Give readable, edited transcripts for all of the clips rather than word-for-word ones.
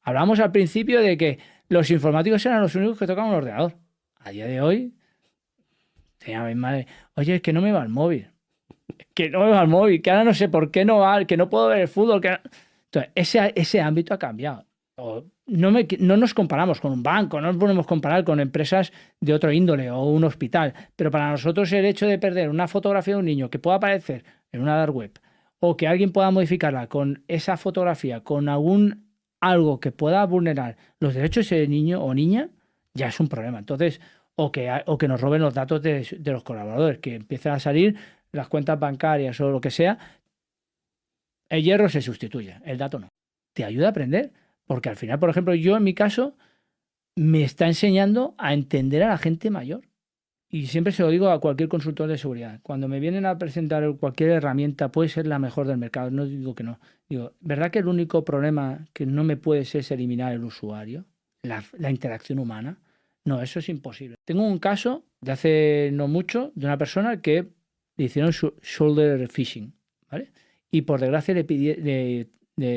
Hablábamos al principio de que los informáticos eran los únicos que tocaban un ordenador. A día de hoy, tenía mi madre, oye, es que no me va el móvil. Que no me va el móvil, que ahora no sé por qué no va, que no puedo ver el fútbol. Entonces, ese ámbito ha cambiado. No nos comparamos con un banco, no nos podemos comparar con empresas de otro índole o un hospital, pero para nosotros el hecho de perder una fotografía de un niño que pueda aparecer en una dark web o que alguien pueda modificarla con esa fotografía, con algo que pueda vulnerar los derechos de ese niño o niña, ya es un problema. Entonces, o que nos roben los datos de los colaboradores, que empiecen a salir las cuentas bancarias o lo que sea, el hierro se sustituye, el dato no. Te ayuda a aprender, porque al final, por ejemplo, yo en mi caso me está enseñando a entender a la gente mayor. Y siempre se lo digo a cualquier consultor de seguridad. Cuando me vienen a presentar cualquier herramienta, puede ser la mejor del mercado. No digo que no. Digo, ¿verdad que el único problema que no me puede ser es eliminar el usuario? La interacción humana. No, eso es imposible. Tengo un caso de hace no mucho de una persona que le hicieron shoulder phishing, ¿vale? Y por desgracia le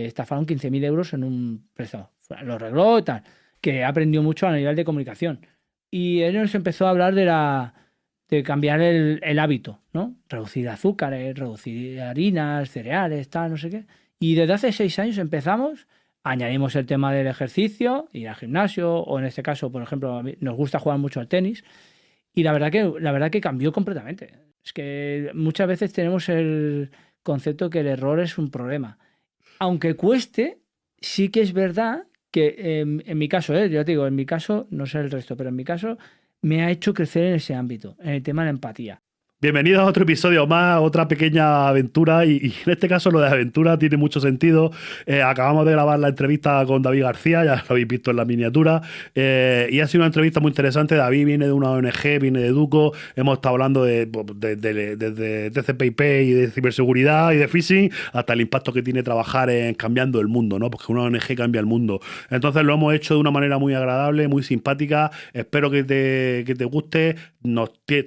estafaron 15.000 euros en un préstamo. Lo arregló y tal, que aprendió mucho a nivel de comunicación. Y él nos empezó a hablar de cambiar el hábito, ¿no? Reducir azúcares, reducir harinas, cereales, tal, no sé qué. Y desde hace 6 años empezamos, añadimos el tema del ejercicio, ir al gimnasio, o en este caso, por ejemplo, a mí nos gusta jugar mucho al tenis. Y la verdad que cambió completamente. Es que muchas veces tenemos el concepto que el error es un problema. Aunque cueste, sí que es verdad que en mi caso, yo te digo, en mi caso, no sé el resto, pero en mi caso me ha hecho crecer en ese ámbito, en el tema de la empatía. Bienvenidos a otro episodio más, otra pequeña aventura y en este caso lo de aventura tiene mucho sentido. Acabamos de grabar la entrevista con David García, ya lo habéis visto en la miniatura, y ha sido una entrevista muy interesante. David viene de una ONG, viene de Educo, hemos estado hablando de TCP/IP y de ciberseguridad y de phishing, hasta el impacto que tiene trabajar en cambiando el mundo, ¿no? Porque una ONG cambia el mundo. Entonces lo hemos hecho de una manera muy agradable, muy simpática. Espero que te guste.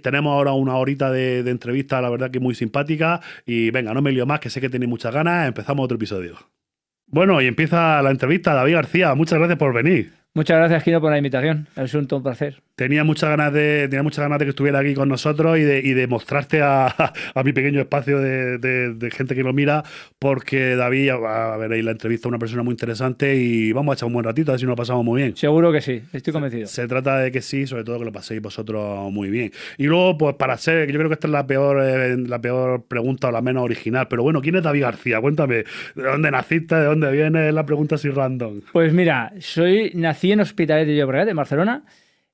Tenemos ahora una horita de entrevista, la verdad que muy simpática. Y venga, no me lío más, que sé que tenéis muchas ganas. Empezamos otro episodio. Bueno, y empieza la entrevista. David García, muchas gracias por venir. Muchas gracias, Kino, por la invitación. Es un todo placer. Tenía muchas ganas de que estuviera aquí con nosotros y de mostrarte a mi pequeño espacio de gente que lo mira, porque David, veréis la entrevista, una persona muy interesante y vamos a echar un buen ratito, a ver si nos lo pasamos muy bien. Seguro que sí, estoy convencido. Se trata de que sí, sobre todo que lo paséis vosotros muy bien. Y luego, pues yo creo que esta es la peor pregunta o la menos original, pero bueno, ¿quién es David García? Cuéntame, ¿de dónde naciste? ¿De dónde vienes? La pregunta así random. Pues mira, nací en Hospitalet de Llobregat, en Barcelona.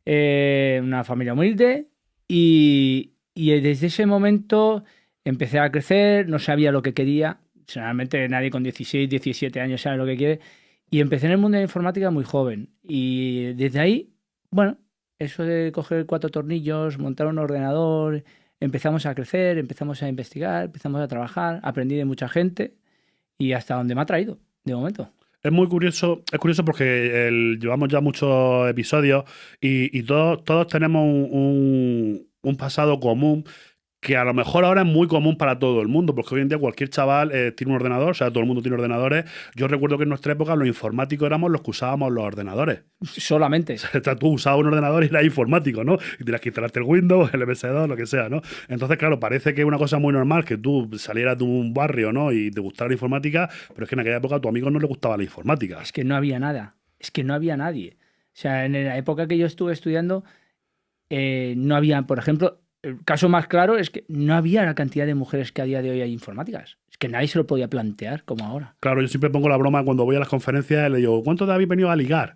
Una familia humilde y desde ese momento empecé a crecer, no sabía lo que quería, generalmente nadie con 16, 17 años sabe lo que quiere, y empecé en el mundo de la informática muy joven y desde ahí, bueno, eso de coger 4 tornillos, montar un ordenador, empezamos a crecer, empezamos a investigar, empezamos a trabajar, aprendí de mucha gente y hasta donde me ha traído de momento. Es curioso porque llevamos ya muchos episodios y todos tenemos un pasado común que a lo mejor ahora es muy común para todo el mundo, porque hoy en día cualquier chaval tiene un ordenador, o sea, todo el mundo tiene ordenadores. Yo recuerdo que en nuestra época los informáticos éramos los que usábamos los ordenadores. Solamente. O sea, tú usabas un ordenador y eras informático, ¿no? Y tenías que instalarte el Windows, el MS2, lo que sea, ¿no? Entonces, claro, parece que es una cosa muy normal que tú salieras de un barrio, ¿no? Y te gustara la informática, pero es que en aquella época a tu amigo no le gustaba la informática. Es que no había nada, es que no había nadie. O sea, en la época que yo estuve estudiando, no había, por ejemplo, el caso más claro es que no había la cantidad de mujeres que a día de hoy hay informáticas. Es que nadie se lo podía plantear como ahora. Claro, yo siempre pongo la broma cuando voy a las conferencias y le digo, ¿cuántos habéis venido a ligar?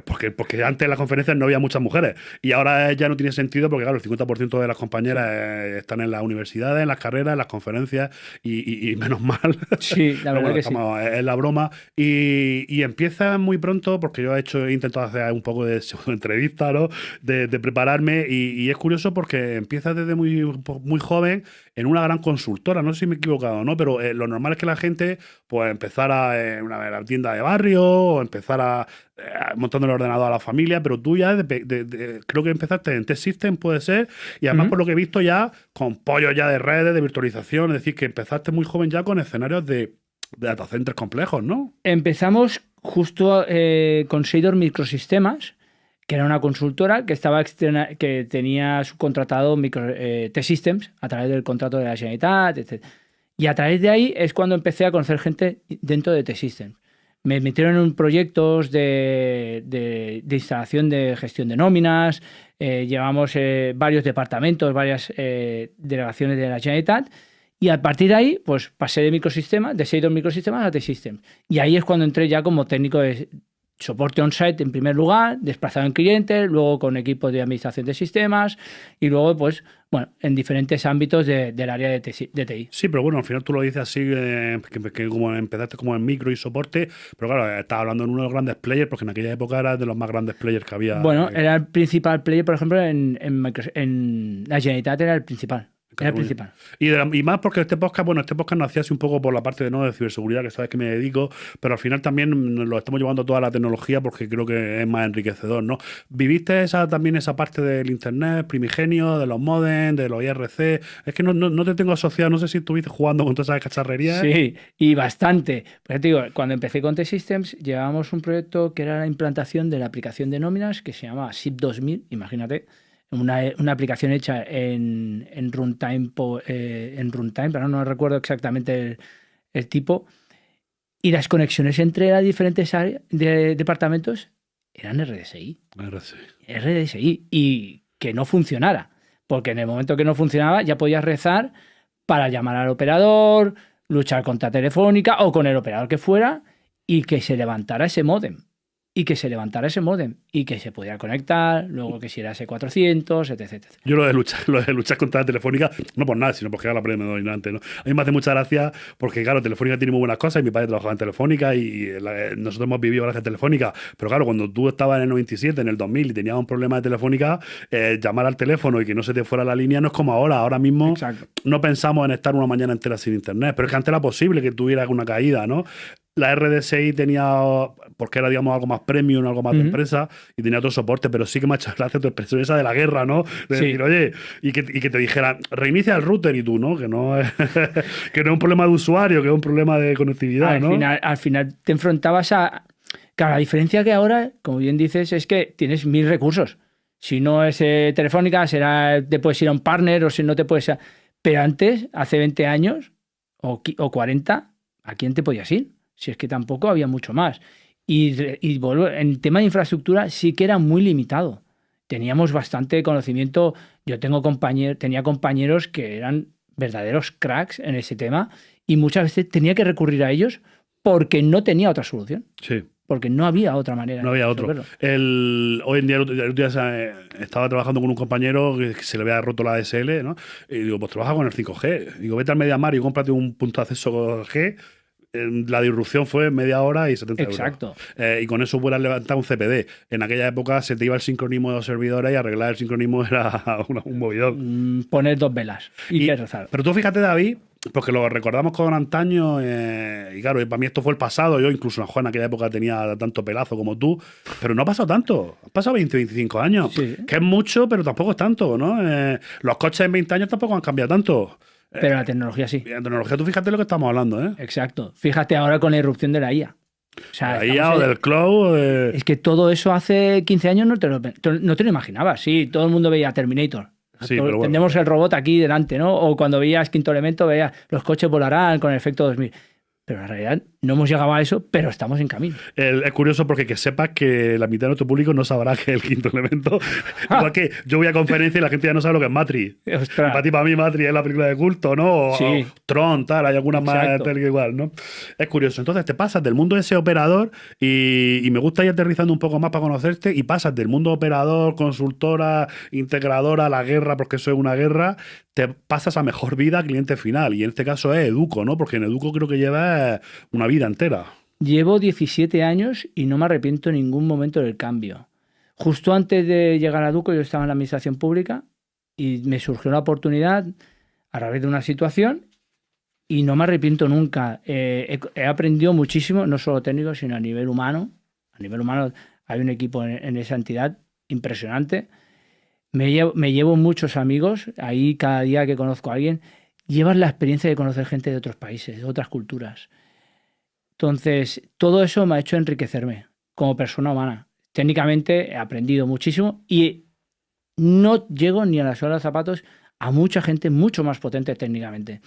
Porque antes en las conferencias no había muchas mujeres y ahora ya no tiene sentido porque, claro, el 50% de las compañeras están en las universidades, en las carreras, en las conferencias y menos mal. Sí, la verdad que sí. Es la broma. Y empieza muy pronto porque yo he intentado hacer un poco de entrevista, ¿no? De prepararme y es curioso porque empieza desde muy joven en una gran consultora. No sé si me he equivocado, ¿no? Pero lo normal es que la gente pues empezara en una tienda de barrio o empezara montando el ordenador a la familia, pero tú ya creo que empezaste en Test System, puede ser, y además por lo que he visto ya con pollos ya de redes, de virtualización, es decir, que empezaste muy joven ya con escenarios de data centers complejos, ¿no? Empezamos justo con Seidor Microsistemas, que era una consultora que estaba que tenía subcontratado T-Systems a través del contrato de la Generalitat, etc. Y a través de ahí es cuando empecé a conocer gente dentro de T-Systems. Me metieron en proyectos de instalación de gestión de nóminas, llevamos varios departamentos, varias delegaciones de la Generalitat, y a partir de ahí pues pasé de Seidor Microsistemas a T-Systems. Y ahí es cuando entré ya como técnico de soporte on-site en primer lugar, desplazado en clientes, luego con equipos de administración de sistemas y luego, pues, bueno, en diferentes ámbitos del área de TI. Sí, pero bueno, al final tú lo dices así, que como empezaste como en micro y soporte, pero claro, estás hablando en uno de los grandes players, porque en aquella época era de los más grandes players que había. Bueno, era el principal player, por ejemplo, en la Generalitat era el principal. Era el principal. Y más porque este podcast nació así un poco por la parte de ciberseguridad, que sabes que me dedico, pero al final también lo estamos llevando toda la tecnología porque creo que es más enriquecedor, ¿no? ¿Viviste también esa parte del internet primigenio, de los modems, de los IRC? Es que no te tengo asociado, no sé si estuviste jugando con todas esas cacharrerías. Sí, y bastante. Pues te digo, cuando empecé con T-Systems llevábamos un proyecto que era la implantación de la aplicación de nóminas que se llama SIP 2000, imagínate. Una aplicación hecha en runtime, pero no recuerdo exactamente el tipo. Y las conexiones entre las diferentes áreas de departamentos eran RDSI. RDSI. Y que no funcionara. Porque en el momento que no funcionaba ya podías rezar para llamar al operador, luchar contra Telefónica o con el operador que fuera y que se levantara ese módem. Y que se pudiera conectar, luego que si era S400, etc. Yo lo de luchar contra la Telefónica, no por nada, sino porque era la predominante, ¿no? A mí me hace mucha gracia porque, claro, Telefónica tiene muy buenas cosas y mi padre trabajaba en Telefónica y nosotros hemos vivido gracias a Telefónica. Pero claro, cuando tú estabas en el 97, en el 2000 y tenías un problema de Telefónica, llamar al teléfono y que no se te fuera la línea no es como ahora. Ahora mismo Exacto. No pensamos en estar una mañana entera sin internet, pero es que antes era posible que tuviera una caída, ¿no? La RDSI tenía, porque era, digamos, algo más premium, algo más de empresa, y tenía otro soporte, pero sí que me ha hecho gracia tu expresión esa de la guerra, ¿no? De decir, oye, y que te dijera, reinicia el router y tú, ¿no? Que no es, que no es un problema de usuario, que es un problema de conectividad, ¿no? Al final te enfrentabas a... Claro, la diferencia que ahora, como bien dices, es que tienes 1000 recursos. Si no es Telefónica, te puedes ir a un partner o si no te puedes ir... Pero antes, hace 20 años o 40, ¿a quién te podías ir? Si es que tampoco había mucho más. Y en tema de infraestructura sí que era muy limitado. Teníamos bastante conocimiento. Yo tenía compañeros que eran verdaderos cracks en ese tema y muchas veces tenía que recurrir a ellos porque no tenía otra solución. Sí. Porque no había otra manera. No había otro. Hoy en día, el día estaba trabajando con un compañero que se le había roto la ADSL, ¿no? Y digo, pues trabaja con el 5G. Digo, vete al MediaMarkt y cómprate un punto de acceso G. La disrupción fue media hora y 70 euros. Exacto. Y con eso puedas levantar un CPD. En aquella época se te iba el sincronismo de los servidores y arreglar el sincronismo era un movidón. Poner 2 velas y rezar. Pero tú fíjate, David, porque lo recordamos con antaño, y claro, para mí esto fue el pasado. Yo incluso en aquella época tenía tanto pelazo como tú, pero no ha pasado tanto. Han pasado 20, 25 años. Sí. Que es mucho, pero tampoco es tanto, ¿no? Los coches en 20 años tampoco han cambiado tanto. Pero la tecnología sí. La tecnología, tú fíjate lo que estamos hablando, ¿eh? Exacto. Fíjate ahora con la irrupción de la IA. O sea, la IA o del cloud. Es que todo eso hace 15 años no te lo imaginabas. Sí, todo el mundo veía Terminator. Sí, pero bueno. Tendremos el robot aquí delante, ¿no? O cuando veías Quinto Elemento, veías los coches volarán con el efecto 2000. Pero en realidad no hemos llegado a eso, pero estamos en camino. Es curioso porque que sepas que la mitad de nuestro público no sabrá que es el quinto elemento. Igual que yo voy a conferencias y la gente ya no sabe lo que es Matrix. Para mí Matrix es la película de culto, ¿no? O Tron, tal, hay algunas más tal que igual, ¿no? Es curioso. Entonces te pasas del mundo de ese operador y me gusta ir aterrizando un poco más para conocerte y pasas del mundo operador, consultora, integradora, la guerra, porque eso es una guerra, te pasas a mejor vida, cliente final. Y en este caso es Educo, ¿no? Porque en Educo creo que llevas una vida entera. Llevo 17 años y no me arrepiento en ningún momento del cambio. Justo antes de llegar a Educo yo estaba en la administración pública y me surgió la oportunidad a raíz de una situación y no me arrepiento nunca. He aprendido muchísimo, no solo técnico, sino a nivel humano. A nivel humano hay un equipo en esa entidad impresionante. Me llevo muchos amigos. Ahí cada día que conozco a alguien, llevas la experiencia de conocer gente de otros países, de otras culturas. Entonces, todo eso me ha hecho enriquecerme como persona humana. Técnicamente he aprendido muchísimo y no llego ni a la suela de zapatos a mucha gente mucho más potente técnicamente.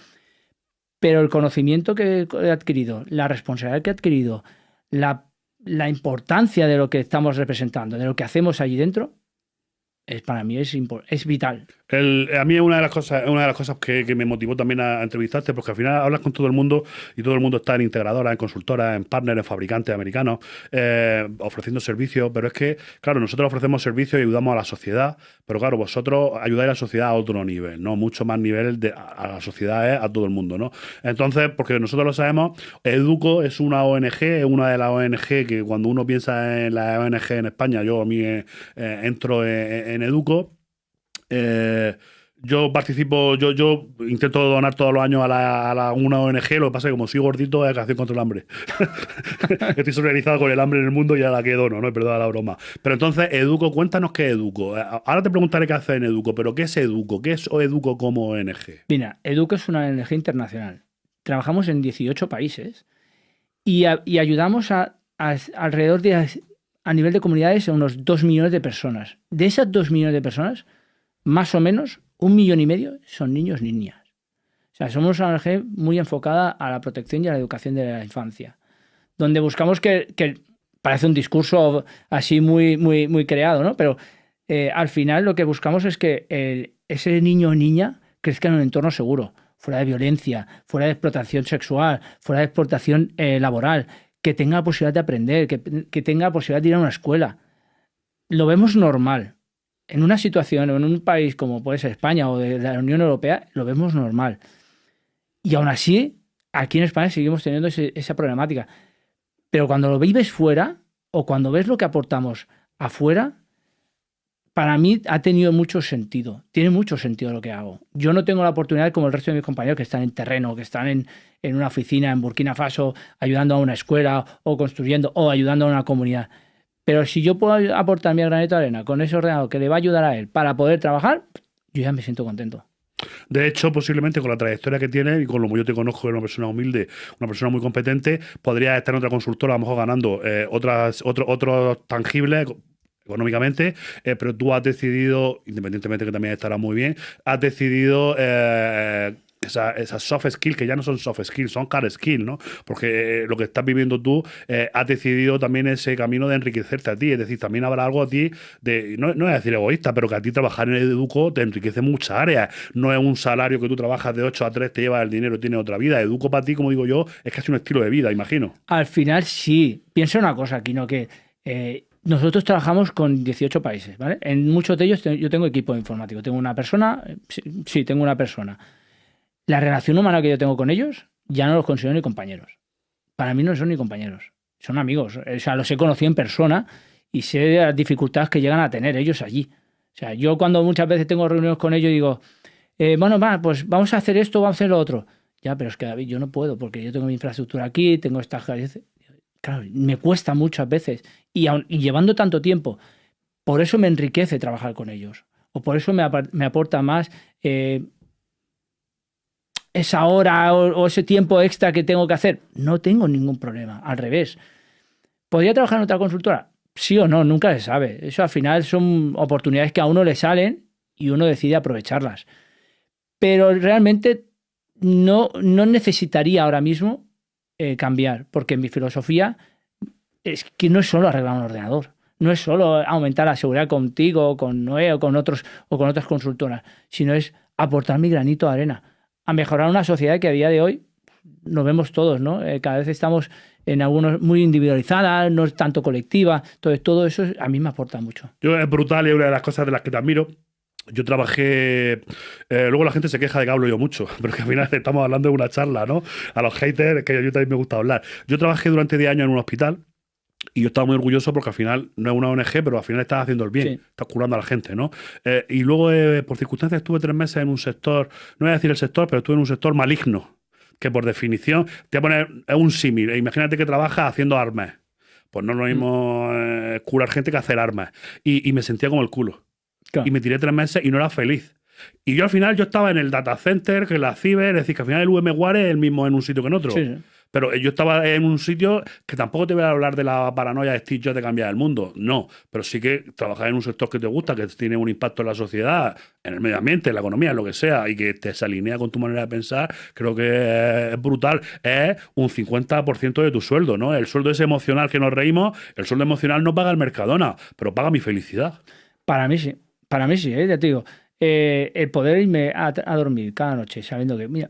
Pero el conocimiento que he adquirido, la responsabilidad que he adquirido, la importancia de lo que estamos representando, de lo que hacemos allí dentro, para mí es vital. A mí es una de las cosas que me motivó también a entrevistarte, porque al final hablas con todo el mundo y todo el mundo está en integradoras, en consultoras, en partners, en fabricantes americanos, ofreciendo servicios, pero es que, claro, nosotros ofrecemos servicios y ayudamos a la sociedad, pero claro, vosotros ayudáis a la sociedad a otro nivel, ¿no? Mucho más nivel a la sociedad es a todo el mundo, ¿no? Entonces, porque nosotros lo sabemos, Educo es una ONG, es una de las ONG que cuando uno piensa en la ONG en España, yo a mí entro en Educo. Yo participo, yo intento donar todos los años a una ONG. Lo que pasa es que como soy gordito es Acción contra el Hambre. Estoy solidarizado con el hambre en el mundo y a la que dono, ¿no? Perdón la broma. Pero entonces, Educo, cuéntanos qué es Educo. Ahora te preguntaré qué hace en Educo, pero ¿qué es Educo? ¿Qué es Educo como ONG? Mira, Educo es una ONG internacional. Trabajamos en 18 países y ayudamos alrededor a nivel de comunidades a unos 2 millones de personas. De esas 2 millones de personas, más o menos 1,5 millones son niños y niñas. O sea, somos una ONG muy enfocada a la protección y a la educación de la infancia, donde buscamos que parece un discurso así muy creado, ¿no? Pero al final lo que buscamos es que ese niño o niña crezca en un entorno seguro, fuera de violencia, fuera de explotación sexual, fuera de explotación laboral, que tenga la posibilidad de aprender, que tenga la posibilidad de ir a una escuela. Lo vemos normal. En una situación o en un país como puede ser España o de la Unión Europea, lo vemos normal. Y aún así, aquí en España seguimos teniendo esa problemática. Pero cuando lo vives fuera o cuando ves lo que aportamos afuera, para mí ha tenido mucho sentido. Tiene mucho sentido lo que hago. Yo no tengo la oportunidad como el resto de mis compañeros que están en terreno, que están en una oficina en Burkina Faso ayudando a una escuela o construyendo o ayudando a una comunidad. Pero si yo puedo aportar mi granito de arena con ese ordenador que le va a ayudar a él para poder trabajar, yo ya me siento contento. De hecho, posiblemente con la trayectoria que tienes y con lo que yo te conozco, de una persona humilde, una persona muy competente, podrías estar en otra consultora, a lo mejor ganando otros tangibles económicamente, pero tú has decidido, independientemente que también estará muy bien, has decidido esas soft skills, que ya no son soft skills, son hard skills, ¿no? Porque lo que estás viviendo tú, has decidido también ese camino de enriquecerte a ti, es decir, también habrá algo a ti, no es decir egoísta, pero que a ti trabajar en el Educo te enriquece en muchas áreas. No es un salario que tú trabajas de 8 a 3, te llevas el dinero y tienes otra vida. Educo para ti, como digo yo, es casi un estilo de vida, imagino. Al final sí. Piensa una cosa, Kino, que nosotros trabajamos con 18 países, ¿vale? En muchos de ellos yo tengo equipo informático. Tengo una persona, sí, tengo una persona. La relación humana que yo tengo con ellos ya no los considero ni compañeros. Para mí no son ni compañeros, son amigos. O sea, los he conocido en persona y sé de las dificultades que llegan a tener ellos allí. O sea, yo cuando muchas veces tengo reuniones con ellos digo, bueno, va, pues vamos a hacer esto, vamos a hacer lo otro. Ya, pero es que David, yo no puedo porque yo tengo mi infraestructura aquí, tengo estas... Claro, me cuesta muchas veces. Y llevando tanto tiempo, por eso me enriquece trabajar con ellos. O por eso me aporta más esa hora o ese tiempo extra que tengo que hacer. No tengo ningún problema, al revés. ¿Podría trabajar en otra consultora? Sí o no, nunca se sabe. Eso al final son oportunidades que a uno le salen y uno decide aprovecharlas. Pero realmente no necesitaría ahora mismo cambiar, porque mi filosofía es que no es solo arreglar un ordenador, no es solo aumentar la seguridad contigo, con Noé o con otras consultoras, sino es aportar mi granito de arena a mejorar una sociedad que a día de hoy nos vemos todos, ¿no? Cada vez estamos en algunos muy individualizada, no es tanto colectiva. Entonces, todo eso a mí me aporta mucho. Yo es brutal y es una de las cosas de las que te admiro. Yo trabajé... luego la gente se queja de que hablo yo mucho, pero que al final estamos hablando de una charla, ¿no? A los haters, que yo también me gusta hablar. Yo trabajé durante 10 años en un hospital y yo estaba muy orgulloso porque al final no es una ONG, pero al final estás haciendo el bien, sí. Estás curando a la gente, ¿no? Y luego, por circunstancias, estuve 3 meses en un sector, no voy a decir el sector, pero estuve en un sector maligno, que por definición, te voy a poner un símil. Imagínate que trabajas haciendo armas. Pues no es lo mismo curar gente que hacer armas. Y me sentía como el culo. Claro. Y me tiré 3 meses y no era feliz. Y al final yo estaba en el data center, que en la ciber, es decir, que al final el VMware es el mismo en un sitio que en otro. Sí, sí. Pero yo estaba en un sitio que tampoco te voy a hablar de la paranoia de Steve Jobs de cambiar el mundo, no, pero sí que trabajar en un sector que te gusta, que tiene un impacto en la sociedad, en el medio ambiente, en la economía, en lo que sea, y que te se alinea con tu manera de pensar, creo que es brutal. Es un 50% de tu sueldo, ¿no? El sueldo ese emocional que nos reímos, el sueldo emocional no paga el Mercadona, pero paga mi felicidad. Para mí sí, ya te digo, el poder irme a dormir cada noche sabiendo que, mira,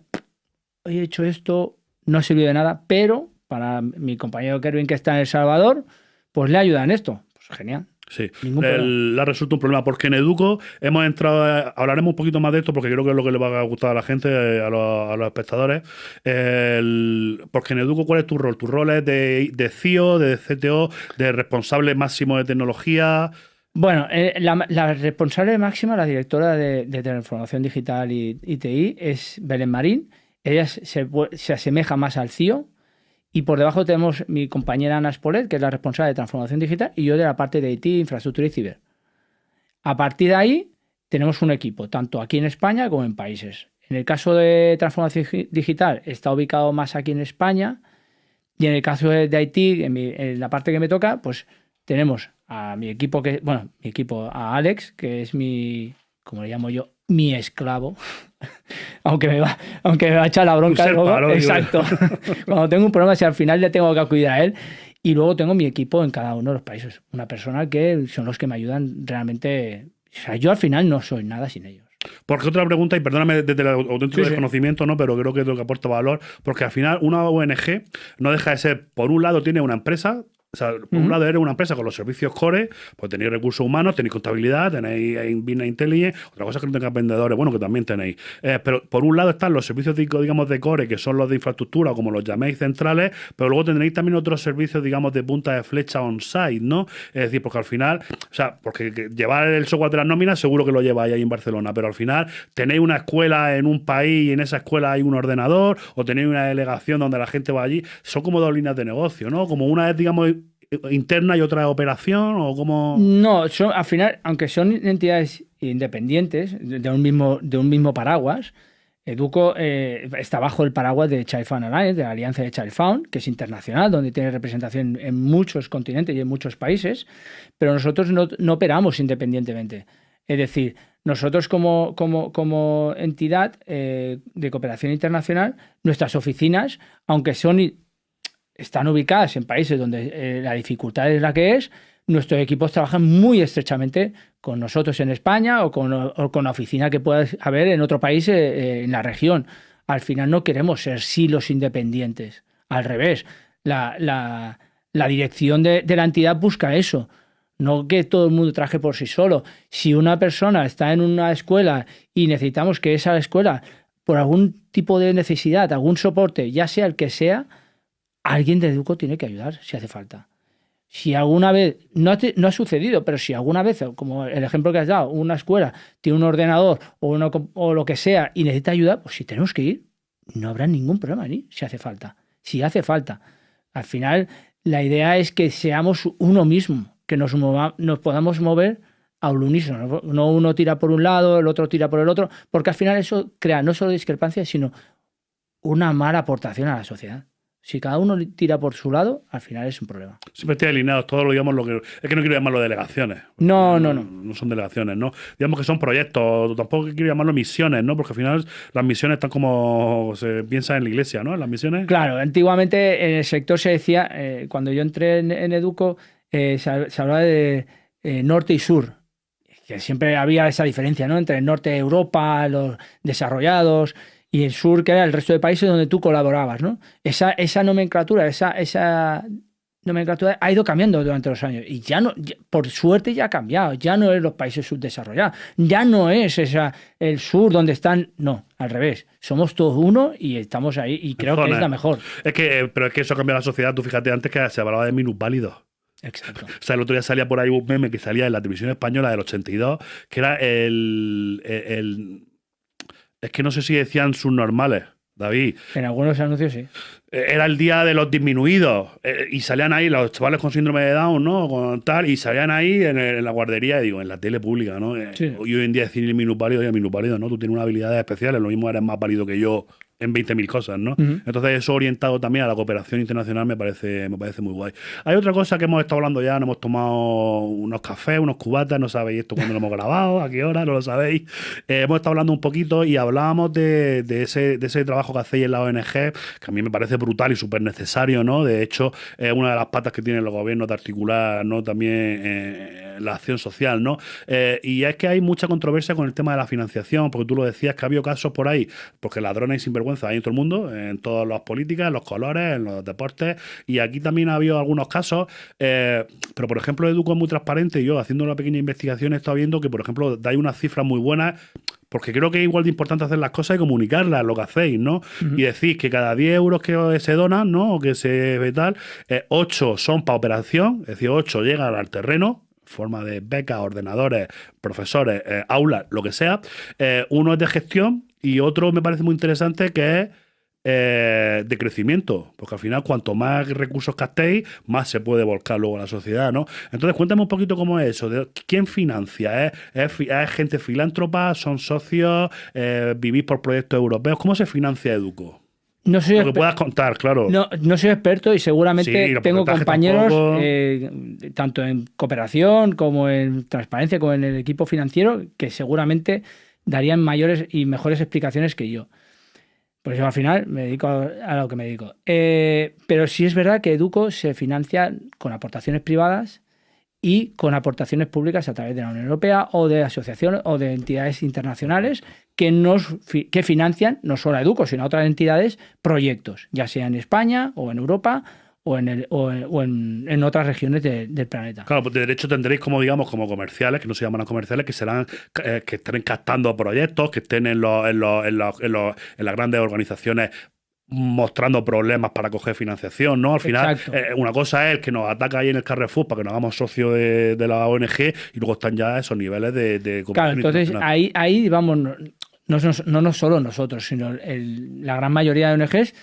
hoy he hecho esto, no ha servido de nada, pero para mi compañero Kervin que está en El Salvador, pues le ayuda en esto. Pues genial. Sí, Ningún problema. le ha resuelto un problema porque en Educo hemos entrado, hablaremos un poquito más de esto porque creo que es lo que le va a gustar a la gente, a los espectadores. Porque en Educo, ¿cuál es tu rol? Tu rol es de CIO, de CTO, de responsable máximo de tecnología. Bueno, la responsable máxima, la directora de Transformación Digital y TI, es Belén Marín. Ella se asemeja más al CIO. Y por debajo tenemos mi compañera Ana Spolet, que es la responsable de Transformación Digital, y yo de la parte de IT, Infraestructura y Ciber. A partir de ahí tenemos un equipo, tanto aquí en España como en países. En el caso de Transformación Digital está ubicado más aquí en España, y en el caso de IT, en la parte que me toca, pues tenemos a mi equipo, a Alex, que es como le llamo yo, mi esclavo. aunque me va a echar la bronca luego. Exacto. Cuando tengo un problema, si al final le tengo que acudir a él. Y luego tengo mi equipo en cada uno de los países. Una persona que son los que me ayudan realmente. O sea, yo al final no soy nada sin ellos. Porque otra pregunta, y perdóname desde el auténtico desconocimiento, ¿no? Pero creo que es lo que aporta valor, porque al final una ONG no deja de ser, por un lado tiene una empresa. O sea, por un lado eres una empresa con los servicios core, pues tenéis recursos humanos, tenéis contabilidad, tenéis business intelligence, otra cosa es que no tengáis vendedores, bueno, que también tenéis. Pero por un lado están los servicios, digamos, de core, que son los de infraestructura, como los llaméis centrales, pero luego tendréis también otros servicios, digamos, de punta de flecha on-site, ¿no? Es decir, porque al final, o sea, porque llevar el software de las nóminas seguro que lo lleváis ahí en Barcelona, pero al final tenéis una escuela en un país y en esa escuela hay un ordenador, o tenéis una delegación donde la gente va allí, son como dos líneas de negocio, ¿no? Como una es, digamos, interna y otra operación, o cómo. No, al final, aunque son entidades independientes de un mismo paraguas, Educo está bajo el paraguas de Child Fund Alliance, de la Alianza de Child Fund, que es internacional, donde tiene representación en muchos continentes y en muchos países, pero nosotros no operamos independientemente. Es decir, nosotros como entidad de cooperación internacional, nuestras oficinas, aunque están ubicadas en países donde la dificultad es la que es, nuestros equipos trabajan muy estrechamente con nosotros en España o con la oficina que pueda haber en otro país en la región. Al final no queremos ser silos independientes. Al revés, la dirección de la entidad busca eso. No que todo el mundo trabaje por sí solo. Si una persona está en una escuela y necesitamos que esa escuela, por algún tipo de necesidad, algún soporte, ya sea el que sea, alguien de Educo tiene que ayudar si hace falta. Si alguna vez, no ha sucedido, pero si alguna vez, como el ejemplo que has dado, una escuela tiene un ordenador o lo que sea y necesita ayuda, pues si tenemos que ir, no habrá ningún problema ni si hace falta. Si hace falta. Al final, la idea es que seamos uno mismo, que nos podamos mover a un unísono. No uno tira por un lado, el otro tira por el otro, porque al final eso crea no solo discrepancias, sino una mala aportación a la sociedad. Si cada uno tira por su lado, al final es un problema. Siempre estoy alineados, todo lo digamos es que no quiero llamarlo delegaciones. No. No son delegaciones, ¿no? Digamos que son proyectos, tampoco quiero llamarlo misiones, ¿no? Porque al final las misiones están como se piensa en la iglesia, ¿no? Las misiones. Claro, antiguamente en el sector se decía, cuando yo entré en Educo, se hablaba de norte y sur, que siempre había esa diferencia, ¿no? Entre el norte de Europa, los desarrollados, y el sur, que era el resto de países donde tú colaborabas, ¿no? Esa nomenclatura, esa nomenclatura ha ido cambiando durante los años y por suerte ya ha cambiado. Ya no es los países subdesarrollados, ya no es el sur donde están, no, al revés. Somos todos uno y estamos ahí y creo que es la mejor. Pero es que eso cambia la sociedad. Tú fíjate antes que se hablaba de minusválidos. Exacto. O sea, el otro día salía por ahí un meme que salía en la televisión española del 82, que era es que no sé si decían subnormales, David. En algunos anuncios sí. Era el día de los disminuidos. Y salían ahí los chavales con síndrome de Down, ¿no? Con tal, y salían ahí en la guardería, digo, en la tele pública, ¿no? Sí. Y hoy en día decir minusválido y minusválido, ¿no? Tú tienes unas habilidades especiales, lo mismo eres más válido que yo en 20.000 cosas, ¿no? Ujú. Entonces eso orientado también a la cooperación internacional me parece muy guay. Hay otra cosa que hemos estado hablando ya, nos hemos tomado unos cafés, unos cubatas, no sabéis esto cuándo lo hemos grabado, a qué hora, no lo sabéis. Hemos estado hablando un poquito y hablábamos de ese trabajo que hacéis en la ONG, que a mí me parece brutal y súper necesario, ¿no? De hecho, es una de las patas que tienen los gobiernos de articular, ¿no? También la acción social, ¿no? Y es que hay mucha controversia con el tema de la financiación, porque tú lo decías que ha habido casos por ahí, porque ladrones y sinvergüenza hay en todo el mundo, en todas las políticas, en los colores, en los deportes, y aquí también ha habido algunos casos, pero por ejemplo Educo es muy transparente y yo haciendo una pequeña investigación he estado viendo que por ejemplo dais unas cifras muy buenas, porque creo que es igual de importante hacer las cosas y comunicarlas, lo que hacéis, ¿no? Ujú. Y decís que cada 10 euros que se donan, ¿no? O que se ve tal, 8 son para operación, es decir, 8 llegan al terreno, forma de becas, ordenadores, profesores, aulas, lo que sea. Uno es de gestión y otro me parece muy interesante que es de crecimiento, porque al final cuanto más recursos captéis, más se puede volcar luego a la sociedad, ¿no? Entonces cuéntame un poquito cómo es eso, ¿quién financia? ¿Es gente filántropa? ¿Son socios? ¿Vivís por proyectos europeos? ¿Cómo se financia Educo? No soy, Lo que puedas contar, claro. no soy experto y Sí, seguramente los tengo porcentajes compañeros, tampoco. tanto en cooperación como en transparencia, como en el equipo financiero, que seguramente darían mayores y mejores explicaciones que yo. Por eso al final me dedico a lo que me dedico. Pero sí es verdad que Educo se financia con aportaciones privadas y con aportaciones públicas a través de la Unión Europea o de asociaciones o de entidades internacionales que financian no solo a Educo, sino a otras entidades, proyectos, ya sea en España o en Europa o en otras regiones del planeta. Claro, pues de derecho tendréis como, digamos, como comerciales, que no se llaman comerciales, que serán, que estén captando proyectos, que estén en las grandes organizaciones mostrando problemas para coger financiación, ¿no? Al final, Exacto. una cosa es el que nos ataca ahí en el Carrefour para que nos hagamos socios de la ONG y luego están ya esos niveles de Claro, cooperación entonces internacional. ahí vamos, no solo nosotros, sino la gran mayoría de ONGs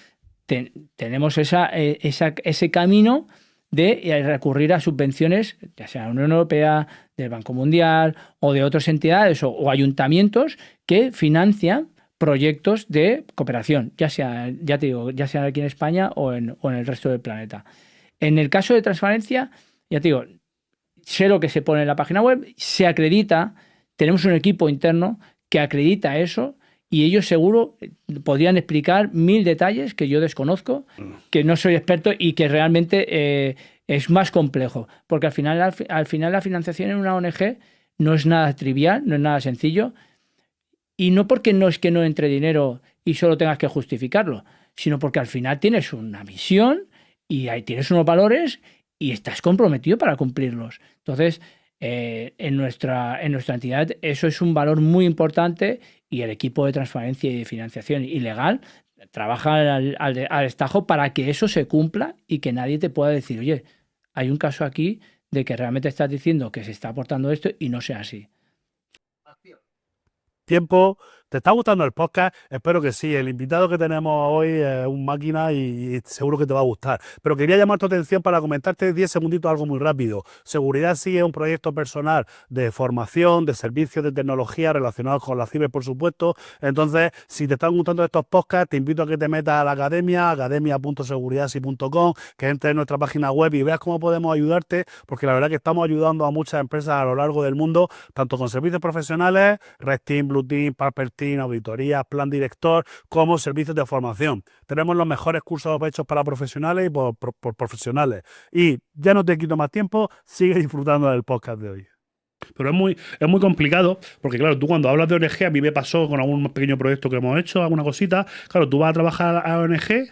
tenemos ese camino de recurrir a subvenciones, ya sea de la Unión Europea, del Banco Mundial o de otras entidades o ayuntamientos que financian proyectos de cooperación, ya sea, ya te digo, ya sea aquí en España o en el resto del planeta. En el caso de transparencia, ya te digo, sé lo que se pone en la página web, se acredita, tenemos un equipo interno que acredita eso y ellos seguro podrían explicar 1000 detalles que yo desconozco, que no soy experto y que realmente es más complejo, porque al final la financiación en una ONG no es nada trivial, no es nada sencillo, y no porque no es que no entre dinero y solo tengas que justificarlo, sino porque al final tienes una misión y ahí tienes unos valores y estás comprometido para cumplirlos. Entonces, en nuestra entidad eso es un valor muy importante y el equipo de transparencia y de financiación y legal trabaja al destajo para que eso se cumpla y que nadie te pueda decir, oye, hay un caso aquí de que realmente estás diciendo que se está aportando esto y no sea así. Tiempo. ¿Te está gustando el podcast? Espero que sí. El invitado que tenemos hoy es un máquina y seguro que te va a gustar. Pero quería llamar tu atención para comentarte 10 segunditos algo muy rápido. Seguridad sí es un proyecto personal de formación, de servicios de tecnología relacionados con la ciber, por supuesto. Entonces, si te están gustando estos podcasts, te invito a que te metas a la academia, academia.seguridadsi.com, que entres en nuestra página web y veas cómo podemos ayudarte, porque la verdad que estamos ayudando a muchas empresas a lo largo del mundo, tanto con servicios profesionales, Red Team, Blue Team, Purple Team, auditorías, plan director, como servicios de formación. Tenemos los mejores cursos hechos para profesionales y por profesionales. Y ya no te quito más tiempo, sigue disfrutando del podcast de hoy. Pero es muy complicado, porque claro, tú cuando hablas de ONG, a mí me pasó con algún pequeño proyecto que hemos hecho, alguna cosita, claro, tú vas a trabajar a ONG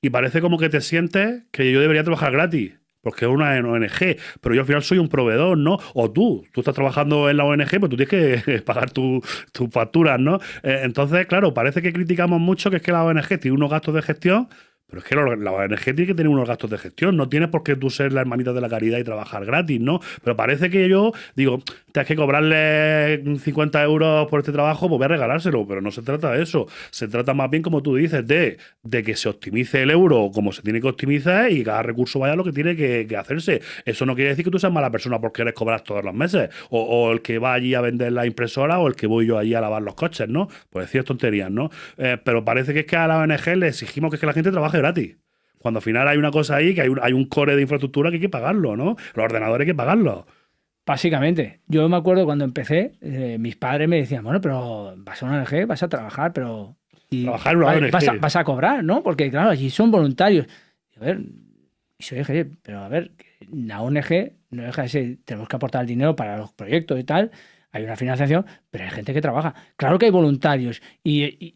y parece como que te sientes que yo debería trabajar gratis. Porque es una ONG, pero yo al final soy un proveedor, ¿no? O tú estás trabajando en la ONG, pues tú tienes que pagar tus facturas, ¿no? Entonces, claro, parece que criticamos mucho que es que la ONG tiene unos gastos de gestión, Pero es que la ONG tiene que tener unos gastos de gestión. No tienes por qué tú ser la hermanita de la caridad y trabajar gratis, ¿no? Pero parece que yo digo, tienes que cobrarle 50 euros por este trabajo, pues voy a regalárselo. Pero no se trata de eso. Se trata más bien, como tú dices, de que se optimice el euro como se tiene que optimizar y cada recurso vaya a lo que tiene que hacerse. Eso no quiere decir que tú seas mala persona porque quieres cobrar todos los meses. O el que va allí a vender la impresora o el que voy yo allí a lavar los coches, ¿no? Pues decir tonterías, ¿no? Pero parece que es que a la ONG le exigimos que la gente trabaje gratis. Cuando al final hay una cosa ahí, que hay un core de infraestructura que hay que pagarlo, ¿no? Los ordenadores hay que pagarlos. Básicamente, yo me acuerdo cuando empecé, mis padres me decían, bueno, pero vas a una ONG, vas a trabajar, pero... Trabajar en una ONG. Vas a cobrar, ¿no? Porque claro, allí son voluntarios. Y a ver, soy ONG, pero a ver, la ONG no deja de ser, tenemos que aportar el dinero para los proyectos y tal, hay una financiación, pero hay gente que trabaja. Claro que hay voluntarios y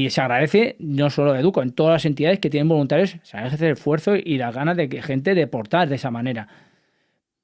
se agradece, no solo de Educo, en todas las entidades que tienen voluntarios, se agradece el esfuerzo y las ganas de que gente de aportar de esa manera.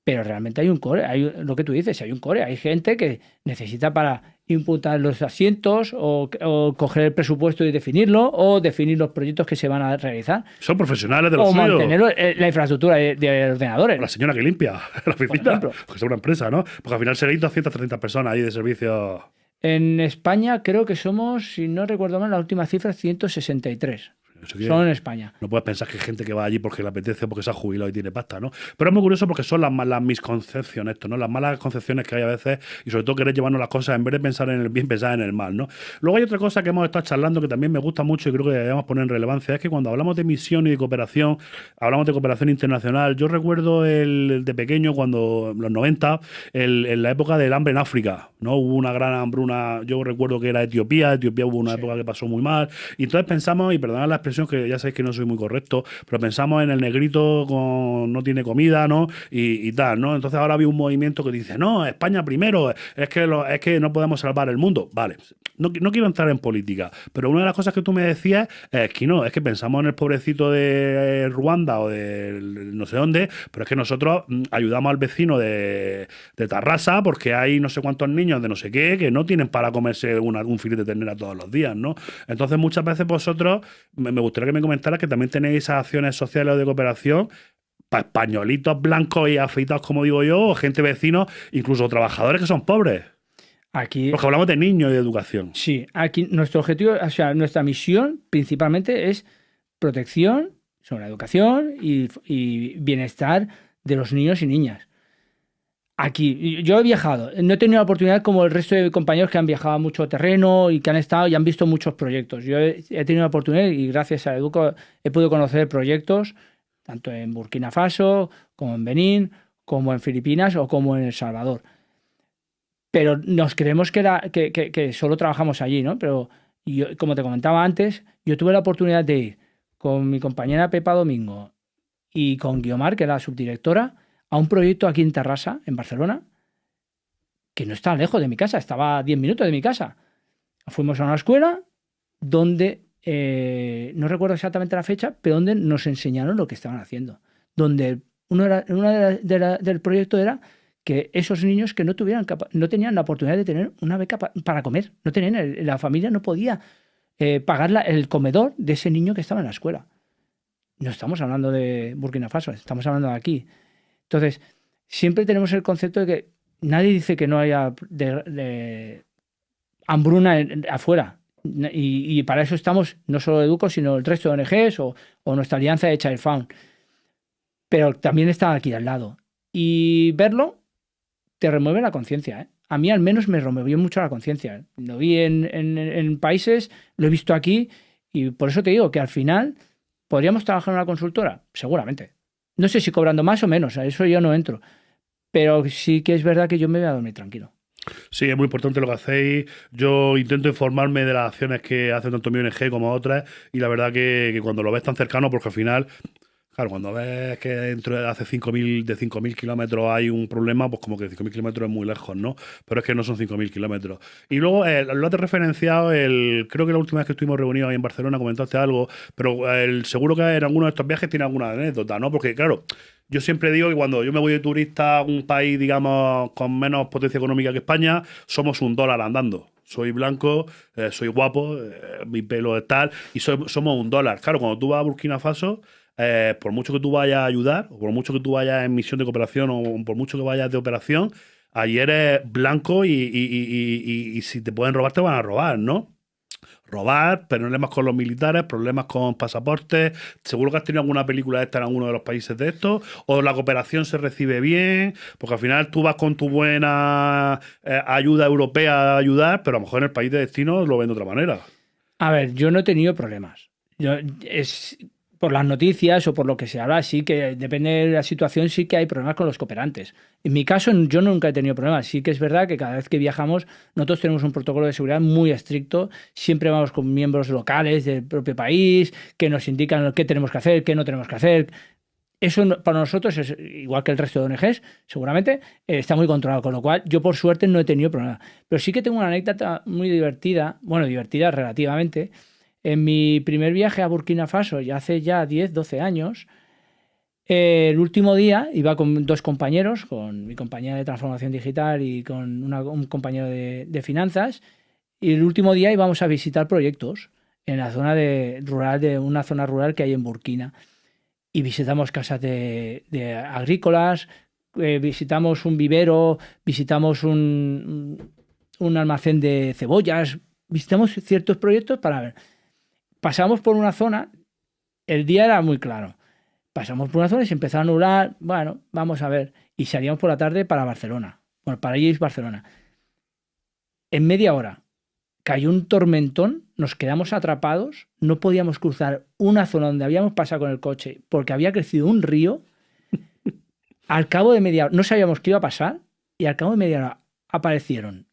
Pero realmente hay un core, hay lo que tú dices, hay un core, hay gente que necesita para imputar los asientos o coger el presupuesto y definirlo o definir los proyectos que se van a realizar. Son profesionales de los o suyos. mantener la infraestructura de ordenadores. O la señora que limpia la oficina, porque es una empresa, ¿no? Porque al final seréis 230 personas ahí de servicios. En España creo que somos, si no recuerdo mal, la última cifra, 163. Solo en España. No puedes pensar que hay gente que va allí porque le apetece, porque se ha jubilado y tiene pasta, ¿no? Pero es muy curioso porque son las misconcepciones, ¿no? Las malas concepciones que hay a veces y sobre todo querer llevarnos las cosas en vez de pensar en el bien, pensar en el mal, ¿no? Luego hay otra cosa que hemos estado charlando que también me gusta mucho y creo que debemos poner en relevancia, es que cuando hablamos de misión y de cooperación, hablamos de cooperación internacional. Yo recuerdo de pequeño, cuando en los 90, en la época del hambre en África, ¿no? Hubo una gran hambruna, yo recuerdo que era Etiopía hubo una época que pasó muy mal, y entonces pensamos, y perdonad la expresión que ya sabéis que no soy muy correcto, pero pensamos en el negrito con no tiene comida, ¿no? Y tal, ¿no? Entonces ahora había un movimiento que dice, no, España primero, es que no podemos salvar el mundo. Vale, no quiero entrar en política, pero una de las cosas que tú me decías es que no, es que pensamos en el pobrecito de Ruanda o de no sé dónde, pero es que nosotros ayudamos al vecino de Tarrasa porque hay no sé cuántos niños de no sé qué que no tienen para comerse un filete de ternera todos los días, ¿no? Entonces muchas veces vosotros, me gustaría que me comentaras que también tenéis esas acciones sociales o de cooperación para españolitos blancos y afeitados, como digo yo, o gente vecinos, incluso trabajadores que son pobres. Aquí, porque hablamos de niños y de educación. Sí, aquí nuestro objetivo, o sea, nuestra misión principalmente es protección sobre la educación y bienestar de los niños y niñas. Aquí, yo he viajado, no he tenido la oportunidad como el resto de compañeros que han viajado mucho terreno y que han estado y han visto muchos proyectos. Yo he tenido la oportunidad y gracias a Educo he podido conocer proyectos tanto en Burkina Faso, como en Benín, como en Filipinas o como en El Salvador. Pero nos creemos que solo trabajamos allí, ¿no? Pero yo, como te comentaba antes, yo tuve la oportunidad de ir con mi compañera Pepa Domingo y con Guiomar, que era la subdirectora, a un proyecto aquí en Terrassa, en Barcelona, que no estaba lejos de mi casa, estaba a 10 minutos de mi casa. Fuimos a una escuela donde, no recuerdo exactamente la fecha, pero donde nos enseñaron lo que estaban haciendo. Donde del proyecto era que esos niños que no tenían la oportunidad de tener una beca para comer, no tenían, la familia no podía pagar el comedor de ese niño que estaba en la escuela. No estamos hablando de Burkina Faso, estamos hablando de aquí. Entonces, siempre tenemos el concepto de que nadie dice que no haya de hambruna afuera. Y para eso estamos, no solo Educo, sino el resto de ONGs o nuestra alianza de Child Fund. Pero también está aquí al lado. Y verlo te remueve la conciencia, ¿eh? A mí al menos me removió mucho la conciencia. Lo vi en países, lo he visto aquí, y por eso te digo que al final podríamos trabajar en una consultora, seguramente. No sé si cobrando más o menos, a eso yo no entro. Pero sí que es verdad que yo me voy a dormir tranquilo. Sí, es muy importante lo que hacéis. Yo intento informarme de las acciones que hacen tanto mi ONG como otras, y la verdad que cuando lo ves tan cercano, porque al final... Claro, cuando ves que dentro de 5.000 kilómetros hay un problema, pues como que 5.000 kilómetros es muy lejos, ¿no? Pero es que no son 5.000 kilómetros. Y luego lo has referenciado, creo que la última vez que estuvimos reunidos ahí en Barcelona comentaste algo, pero seguro que en alguno de estos viajes tiene alguna anécdota, ¿no? Porque claro, yo siempre digo que cuando yo me voy de turista a un país, digamos, con menos potencia económica que España, somos $1 andando. soy blanco, soy guapo, mi pelo es tal, y somos $1. Claro, cuando tú vas a Burkina Faso, por mucho que tú vayas a ayudar, o por mucho que tú vayas en misión de cooperación, o por mucho que vayas de operación, allí eres blanco y si te pueden robar, te van a robar, ¿no? Robar, problemas con los militares, problemas con pasaportes. Seguro que has tenido alguna película de esta en alguno de los países de estos. O la cooperación se recibe bien, porque al final tú vas con tu buena ayuda europea a ayudar, pero a lo mejor en el país de destino lo ven de otra manera. A ver, yo no he tenido problemas. Es por las noticias o por lo que se habla, sí que depende de la situación, sí que hay problemas con los cooperantes. En mi caso, yo nunca he tenido problemas. Sí que es verdad que cada vez que viajamos, nosotros tenemos un protocolo de seguridad muy estricto. Siempre vamos con miembros locales del propio país que nos indican qué tenemos que hacer, qué no tenemos que hacer. Eso para nosotros es igual que el resto de ONGs, seguramente, está muy controlado, con lo cual yo por suerte no he tenido problemas. Pero sí que tengo una anécdota muy divertida, bueno, divertida relativamente. En mi primer viaje a Burkina Faso, ya hace ya 10, 12 años, el último día iba con dos compañeros, con mi compañera de transformación digital y con un compañero de finanzas, y el último día íbamos a visitar proyectos en la zona rural, de una zona rural que hay en Burkina. Y visitamos casas de agrícolas, visitamos un vivero, visitamos un almacén de cebollas, visitamos ciertos proyectos para ver. Pasamos por una zona, el día era muy claro. Pasamos por una zona y se empezó a nublar, bueno, vamos a ver. Y salíamos por la tarde para Barcelona. Bueno, para ir a Barcelona. En media hora cayó un tormentón, nos quedamos atrapados, no podíamos cruzar una zona donde habíamos pasado con el coche porque había crecido un río. Al cabo de media hora, no sabíamos qué iba a pasar, y al cabo de media hora aparecieron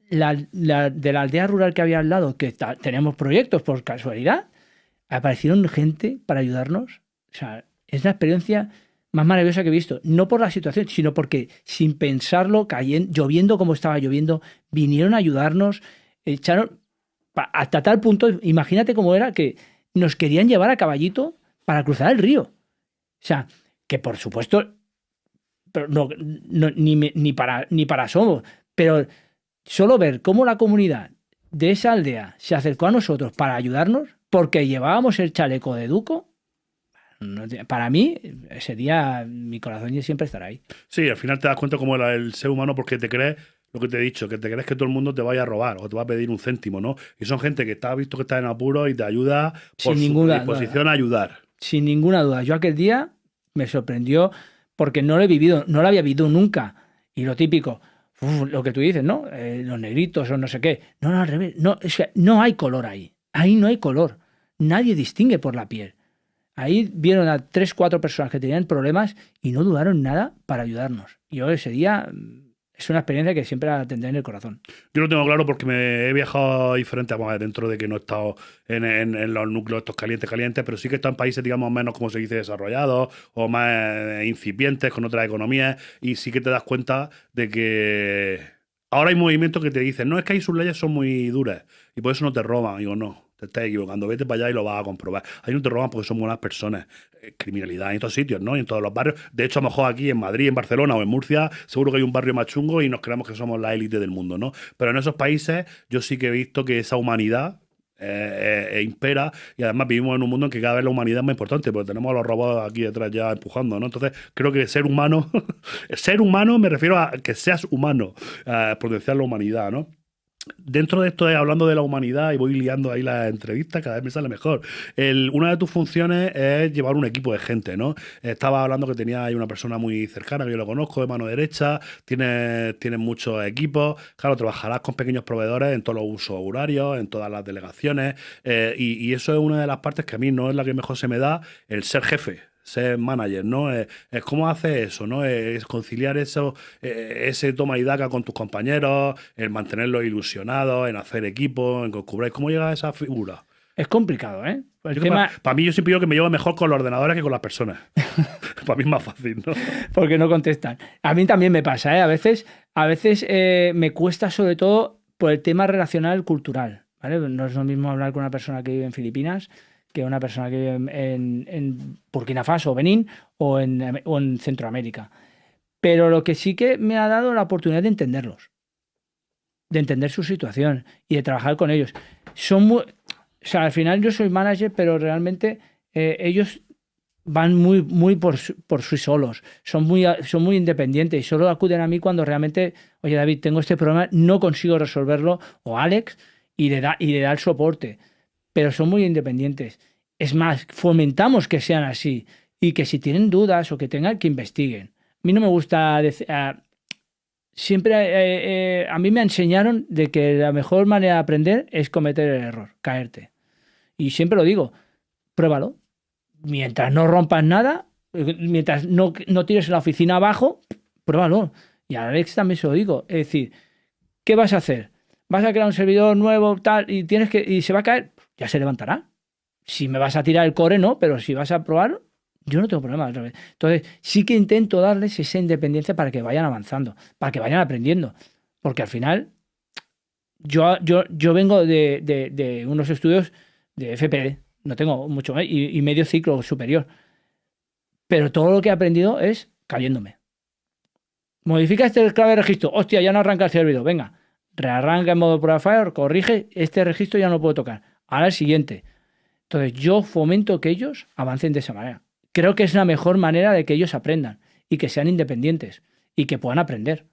de la aldea rural que había al lado, que teníamos proyectos por casualidad, aparecieron gente para ayudarnos. O sea, es la experiencia más maravillosa que he visto. No por la situación, sino porque sin pensarlo, lloviendo como estaba lloviendo, vinieron a ayudarnos, echaron hasta tal punto, imagínate cómo era, que nos querían llevar a caballito para cruzar el río. O sea, que por supuesto, pero ni para asomo, pero solo ver cómo la comunidad de esa aldea se acercó a nosotros para ayudarnos porque llevábamos el chaleco de Duco. Para mí, ese día mi corazón siempre estará ahí. Sí, al final te das cuenta cómo el ser humano, porque te crees lo que te he dicho, que te crees que todo el mundo te vaya a robar o te va a pedir un céntimo, ¿no? Y son gente que está visto que está en apuro y te ayuda por Sin su ninguna predisposición a ayudar. Sin ninguna duda. Yo aquel día me sorprendió porque no lo he vivido, no lo había vivido nunca. Y lo típico, lo que tú dices, ¿no? Los negritos o no sé qué. No, no, al revés. No, o sea, no hay color ahí. Ahí no hay color. Nadie distingue por la piel. Ahí vieron a 3, 4 personas que tenían problemas y no dudaron nada para ayudarnos. Yo ese día es una experiencia que siempre la tendré en el corazón. Yo lo tengo claro porque me he viajado a diferentes, vamos, dentro de que no he estado en los núcleos estos calientes, pero sí que he estado en países, digamos, menos, como se dice, desarrollados o más incipientes, con otras economías, y sí que te das cuenta de que ahora hay movimientos que te dicen, no, es que ahí sus leyes son muy duras y por eso no te roban. Digo, no. Te estás equivocando, vete para allá y lo vas a comprobar. Ahí no te roban porque son buenas personas. Criminalidad en todos sitios, ¿no? Y en todos los barrios. De hecho, a lo mejor aquí en Madrid, en Barcelona o en Murcia, seguro que hay un barrio más chungo y nos creemos que somos la élite del mundo, ¿no? Pero en esos países yo sí que he visto que esa humanidad impera, y además vivimos en un mundo en que cada vez la humanidad es más importante porque tenemos a los robots aquí detrás ya empujando, ¿no? Entonces creo que ser humano, ser humano me refiero a que seas humano, potenciar la humanidad, ¿no? Dentro de esto, hablando de la humanidad, y voy liando ahí la entrevista, cada vez me sale mejor. Una de tus funciones es llevar un equipo de gente, ¿no? Estaba hablando que tenía ahí una persona muy cercana, que yo lo conozco, de mano derecha, tienes muchos equipos, claro, trabajarás con pequeños proveedores en todos los usos horarios, en todas las delegaciones, y eso es una de las partes que a mí no es la que mejor se me da, el ser jefe. Ser manager, ¿no? Es cómo haces eso, ¿no? Es conciliar eso, ese toma y daca con tus compañeros, el mantenerlos ilusionados, en hacer equipo, en que os cubráis. ¿Cómo llega a esa figura? Es complicado, ¿eh? Para mí yo siempre digo que me llevo mejor con los ordenadores que con las personas. Para mí es más fácil, ¿no? Porque no contestan. A mí también me pasa, ¿eh? A veces me cuesta sobre todo por el tema relacional cultural, ¿vale? No es lo mismo hablar con una persona que vive en Filipinas que una persona que vive en Burkina Faso o Benín o en Centroamérica. Pero lo que sí que me ha dado la oportunidad de entenderlos. de entender su situación y de trabajar con ellos. Son muy, o sea, al final yo soy manager, pero realmente ellos van muy por sí solos, son muy independientes y solo acuden a mí cuando realmente, oye David, tengo este problema, no consigo resolverlo, o Alex, y le da el soporte, pero son muy independientes. Es más, fomentamos que sean así y que si tienen dudas o que tengan, que investiguen. A mí no me gusta decir, siempre a mí me enseñaron de que la mejor manera de aprender es cometer el error, caerte. Y siempre lo digo, pruébalo. Mientras no rompas nada, mientras no tires la oficina abajo, pruébalo. Y a Alex también se lo digo. Es decir, ¿qué vas a hacer? ¿Vas a crear un servidor nuevo tal y se va a caer? Ya se levantará. Si me vas a tirar el core, no, pero si vas a probar, yo no tengo problema. Entonces, sí que intento darles esa independencia para que vayan avanzando, para que vayan aprendiendo. Porque al final, yo vengo de unos estudios de FPD, no tengo mucho más, y medio ciclo superior. Pero todo lo que he aprendido es cayéndome. Modifica este clave de registro. Hostia, ya no arranca el servidor. Venga, rearranca en modo prueba fire, corrige, este registro ya no puedo tocar. Ahora el siguiente. Entonces yo fomento que ellos avancen de esa manera. Creo que es la mejor manera de que ellos aprendan y que sean independientes y que puedan aprender.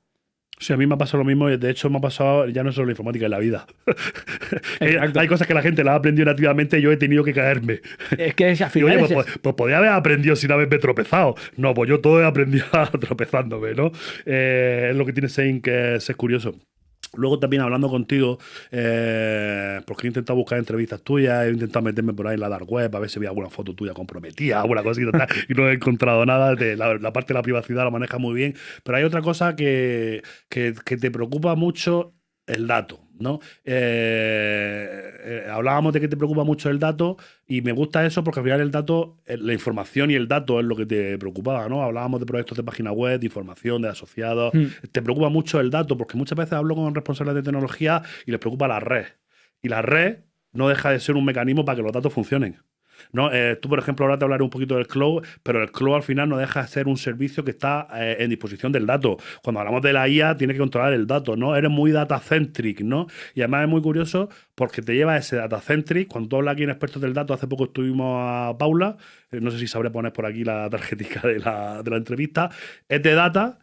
Sí, a mí me ha pasado lo mismo. De hecho, me ha pasado ya no solo la informática, en la vida. Hay cosas que la gente la ha aprendido nativamente y yo he tenido que caerme. Es que al final oye, pues podría haber aprendido sin haberme tropezado. No, pues yo todo he aprendido tropezándome, ¿no? Es lo que tiene Sein, que es curioso. Luego también hablando contigo, porque he intentado buscar entrevistas tuyas, he intentado meterme por ahí en la dark web a ver si había alguna foto tuya comprometida, alguna cosita tal, y no he encontrado nada. La parte de la privacidad la maneja muy bien, pero hay otra cosa que te preocupa mucho, el dato, ¿no? Hablábamos de que te preocupa mucho el dato y me gusta eso porque al final el dato, la información y el dato es lo que te preocupaba, ¿no? Hablábamos de proyectos de página web, de información, de asociados. Te preocupa mucho el dato porque muchas veces hablo con responsables de tecnología y les preocupa la red. Y la red no deja de ser un mecanismo para que los datos funcionen. ¿No? Tú, por ejemplo, ahora te hablaré un poquito del cloud, pero el cloud al final no deja de ser un servicio que está en disposición del dato. Cuando hablamos de la IA, tiene que controlar el dato, ¿no? Eres muy data-centric, ¿no? Y además es muy curioso porque te lleva ese data-centric. Cuando tú hablas aquí en Expertos del Dato, hace poco estuvimos a Paula, no sé si sabré poner por aquí la tarjetita de la entrevista, es de data.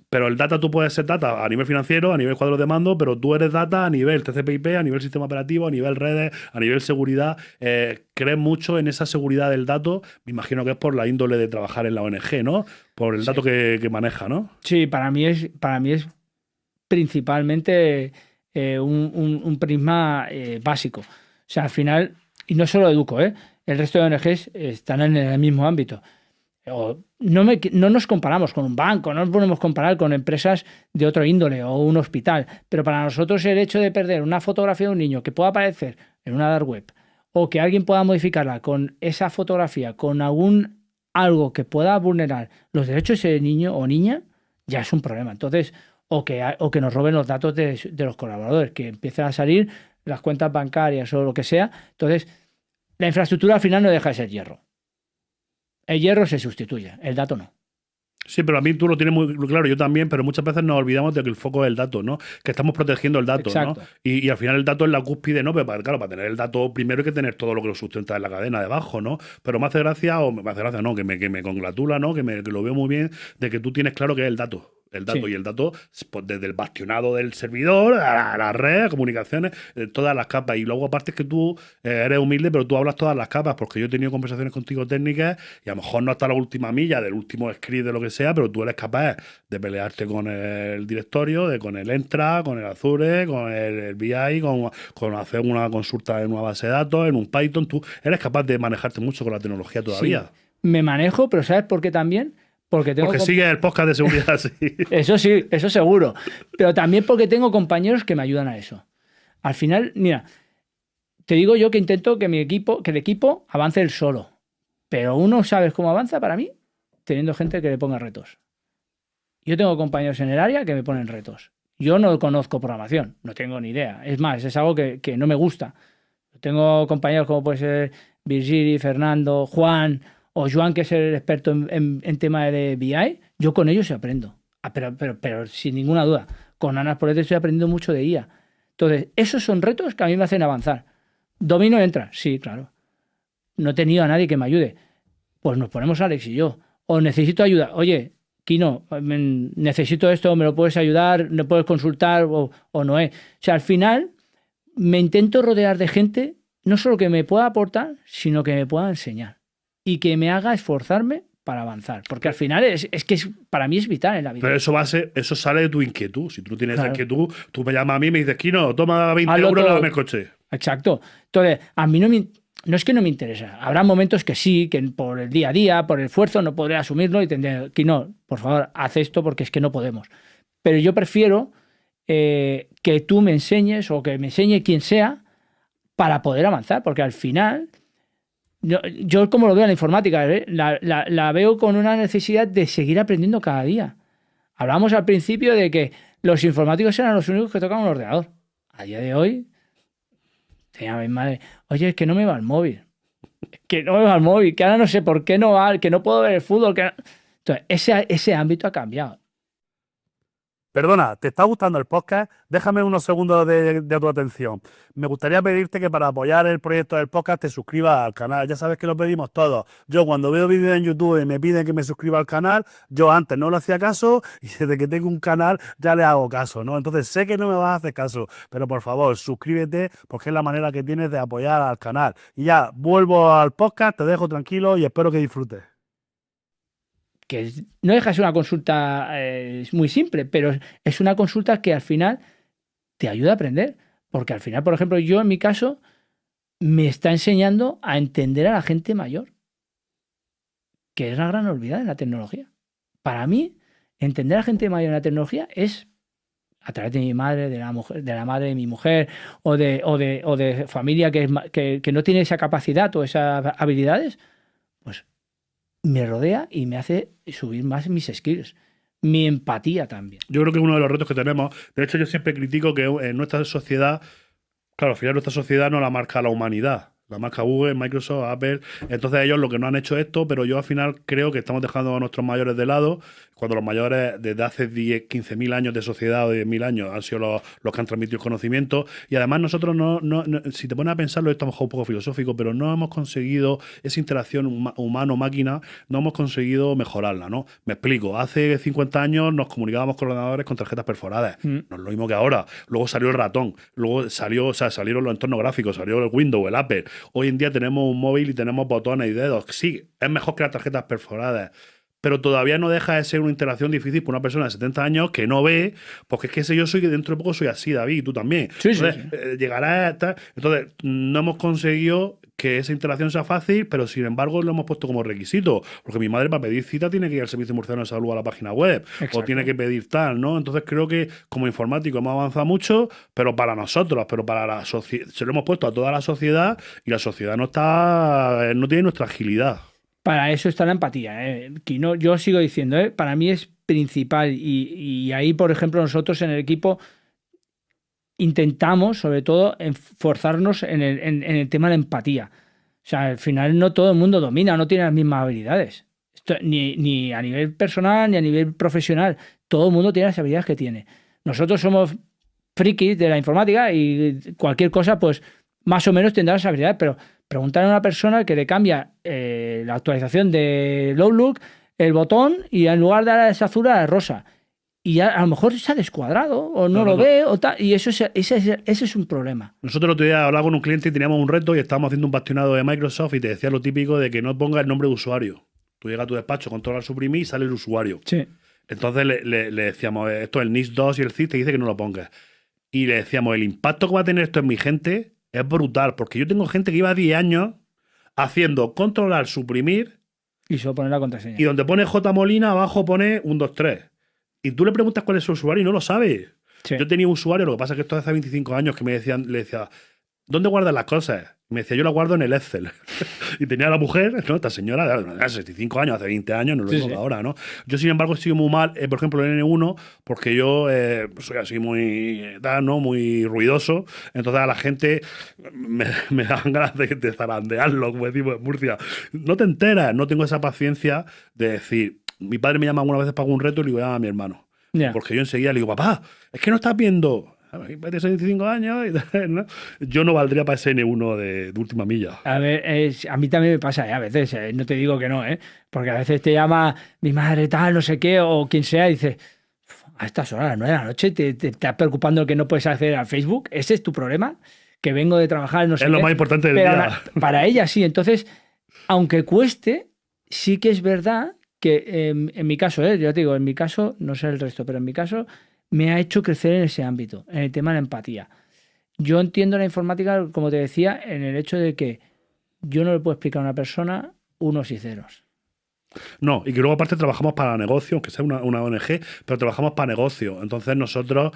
Pero el data, tú puedes ser data a nivel financiero, a nivel cuadros de mando, pero tú eres data a nivel TCP/IP, a nivel sistema operativo, a nivel redes, a nivel seguridad. Crees mucho en esa seguridad del dato. Me imagino que es por la índole de trabajar en la ONG, ¿no? Por el dato que maneja, ¿no? Sí, para mí es principalmente un prisma básico. O sea, al final, y no solo Educo, el resto de ONGs están en el mismo ámbito. No nos comparamos con un banco, no nos podemos comparar con empresas de otro índole o un hospital, pero para nosotros el hecho de perder una fotografía de un niño que pueda aparecer en una dark web o que alguien pueda modificarla con esa fotografía, con algo que pueda vulnerar los derechos de ese niño o niña, ya es un problema. Entonces, o que nos roben los datos de los colaboradores, que empiecen a salir las cuentas bancarias o lo que sea. Entonces, la infraestructura al final no deja de ser hierro. El hierro se sustituye, el dato no. Sí, pero a mí tú lo tienes muy claro, yo también, pero muchas veces nos olvidamos de que el foco es el dato, ¿no? Que estamos protegiendo el dato, exacto, ¿no? Y al final el dato es la cúspide, ¿no? Pero claro, para tener el dato primero hay que tener todo lo que lo sustenta en la cadena debajo, ¿no? Pero me hace gracia, no, que me congratula, ¿no? Que lo veo muy bien, de que tú tienes claro que es el dato. El dato, sí. Y el dato, pues, desde el bastionado del servidor a la red, a comunicaciones, todas las capas. Y luego, aparte, es que tú eres humilde, pero tú hablas todas las capas, porque yo he tenido conversaciones contigo técnicas y a lo mejor no hasta la última milla del último script de lo que sea, pero tú eres capaz de pelearte con el directorio, con el Entra, con el Azure, con el BI, con hacer una consulta en una base de datos, en un Python. Tú eres capaz de manejarte mucho con la tecnología todavía. Sí, me manejo, pero ¿sabes por qué también? Porque sigue el podcast de seguridad, sí. Eso sí, eso seguro. Pero también porque tengo compañeros que me ayudan a eso. Al final, mira, te digo yo que intento que el equipo avance él solo. Pero uno, ¿sabes cómo avanza para mí? Teniendo gente que le ponga retos. Yo tengo compañeros en el área que me ponen retos. Yo no conozco programación, no tengo ni idea. Es más, es algo que no me gusta. Tengo compañeros como puede ser Virgili, Fernando, Juan o Joan, que es el experto en tema de BI. Yo con ellos aprendo. Pero sin ninguna duda. con Ana Espolete estoy aprendiendo mucho de IA. Entonces, esos son retos que a mí me hacen avanzar. ¿Domino entra? Sí, claro. No he tenido a nadie que me ayude. Pues nos ponemos Alex y yo. O necesito ayuda. Oye, Kino, necesito esto, ¿me lo puedes ayudar? ¿Me puedes consultar? O no es. O sea, al final me intento rodear de gente, no solo que me pueda aportar, sino que me pueda enseñar. Y que me haga esforzarme para avanzar. Porque al final para mí es vital en la vida. Pero eso sale de tu inquietud. Si tú tienes esa inquietud, tú me llamas a mí y me dices, Kino, toma 20 euros, lávame el coche. Exacto. Entonces, a mí no es que no me interesa. Habrá momentos que sí, que por el día a día, por el esfuerzo, no podré asumirlo y tendré que no, por favor, haz esto porque es que no podemos. Pero yo prefiero que tú me enseñes o que me enseñe quien sea para poder avanzar, porque al final, yo como lo veo en la informática, la veo con una necesidad de seguir aprendiendo cada día. Hablábamos al principio de que los informáticos eran los únicos que tocaban un ordenador. A día de hoy, tenía mi madre, oye, es que no me va el móvil. Que no me va el móvil, que ahora no sé por qué no va, que no puedo ver el fútbol. Entonces, ese ámbito ha cambiado. Perdona, ¿te está gustando el podcast? Déjame unos segundos de tu atención. Me gustaría pedirte que para apoyar el proyecto del podcast te suscribas al canal. Ya sabes que lo pedimos todos. Yo cuando veo vídeos en YouTube y me piden que me suscriba al canal, yo antes no le hacía caso y desde que tengo un canal ya le hago caso, ¿no? Entonces sé que no me vas a hacer caso, pero por favor, suscríbete porque es la manera que tienes de apoyar al canal. Y ya, vuelvo al podcast, te dejo tranquilo y espero que disfrutes. Que no deja de ser una consulta muy simple, pero es una consulta que al final te ayuda a aprender. Porque al final, por ejemplo, yo en mi caso me está enseñando a entender a la gente mayor, que es la gran olvidada en la tecnología. Para mí, entender a la gente mayor en la tecnología es a través de mi madre, de la mujer, de la madre de mi mujer, o de familia que no tiene esa capacidad o esas habilidades, pues me rodea y me hace subir más mis skills, mi empatía también. Yo creo que es uno de los retos que tenemos. De hecho, yo siempre critico que en nuestra sociedad, claro, al final nuestra sociedad no la marca la humanidad. La marca Google, Microsoft, Apple. Entonces ellos lo que no han hecho esto, pero yo al final creo que estamos dejando a nuestros mayores de lado, cuando los mayores desde hace 10, 15.000 años de sociedad o 10.000 años han sido los que han transmitido el conocimiento. Y además nosotros si te pones a pensarlo, esto es un poco filosófico, pero no hemos conseguido esa interacción humano-máquina, no hemos conseguido mejorarla, ¿no? Me explico. Hace 50 años nos comunicábamos con ordenadores con tarjetas perforadas. No es lo mismo que ahora. Luego salió el ratón. Luego salieron los entornos gráficos, salió el Windows, el Apple. Hoy en día tenemos un móvil y tenemos botones y dedos. Sí, es mejor que las tarjetas perforadas, pero todavía no deja de ser una interacción difícil para una persona de 70 años que no ve, porque es que yo soy que dentro de poco soy así, David, y tú también. Sí, entonces, sí. Llegará a tal. Entonces, no hemos conseguido que esa interacción sea fácil, pero sin embargo lo hemos puesto como requisito, porque mi madre para pedir cita tiene que ir al Servicio Murciano de Salud a la página web, Exacto. o tiene que pedir tal, ¿no? Entonces creo que como informático hemos avanzado mucho, pero para nosotros, pero para la sociedad, se lo hemos puesto a toda la sociedad y la sociedad no tiene nuestra agilidad. Para eso está la empatía. Kino, yo sigo diciendo, para mí es principal y ahí, por ejemplo, nosotros en el equipo intentamos, sobre todo, esforzarnos en el tema de la empatía. O sea, al final no todo el mundo domina, no tiene las mismas habilidades. Ni a nivel personal ni a nivel profesional. Todo el mundo tiene las habilidades que tiene. Nosotros somos frikis de la informática y cualquier cosa, pues más o menos tendrá las habilidades, pero preguntar a una persona que le cambia la actualización de Outlook, el botón, y en lugar de la es azul, a la rosa. Y a lo mejor se ha descuadrado o no lo ve o tal. Y ese es un problema. Nosotros el otro día hablaba con un cliente y teníamos un reto y estábamos haciendo un bastionado de Microsoft y te decía lo típico de que no pongas el nombre de usuario. Tú llegas a tu despacho, controlas suprimir y sale el usuario. Sí. Entonces le decíamos, esto el NIS2 y el CIS te dice que no lo pongas. Y le decíamos, el impacto que va a tener esto en mi gente es brutal, porque yo tengo gente que lleva 10 años haciendo controlar, suprimir. Y solo poner la contraseña. Y donde pone J Molina, abajo pone 123. Y tú le preguntas cuál es su usuario y no lo sabe. Sí. Yo tenía un usuario, lo que pasa es que esto hace 25 años que le decía, ¿dónde guardas las cosas? Y me decía, yo las guardo en el Excel. Y tenía a la mujer, ¿no? Esta señora, hace 65 años, hace 20 años, no lo digo ahora, ¿no? Yo, sin embargo, estoy muy mal, por ejemplo, en N1, porque yo soy así muy, ¿no? Muy ruidoso. Entonces a la gente me dan ganas de zarandearlo, como decimos en Murcia. No te enteras, no tengo esa paciencia de decir, mi padre me llama algunas veces para algún reto y le digo, llama a mi hermano. Ya. Porque yo enseguida le digo, papá, es que no estás viendo. De 65 años, ¿no? Yo no valdría para ese N1 de última milla. A ver, a mí también me pasa, a veces, no te digo que no, porque a veces te llama mi madre tal, no sé qué, o quien sea, y dice, a estas horas, a las 9 de la noche, te estás preocupando que no puedes acceder al Facebook. ¿Ese es tu problema? Que vengo de trabajar, no sé Es lo qué. más importante del Pero día. para ella sí. Entonces, aunque cueste, sí que es verdad que en mi caso, yo te digo, en mi caso, no sé el resto, pero en mi caso me ha hecho crecer en ese ámbito, en el tema de la empatía. Yo entiendo la informática, como te decía, en el hecho de que yo no le puedo explicar a una persona unos y ceros. No, y que luego aparte trabajamos para negocio, aunque sea una ONG, pero trabajamos para negocio. Entonces nosotros,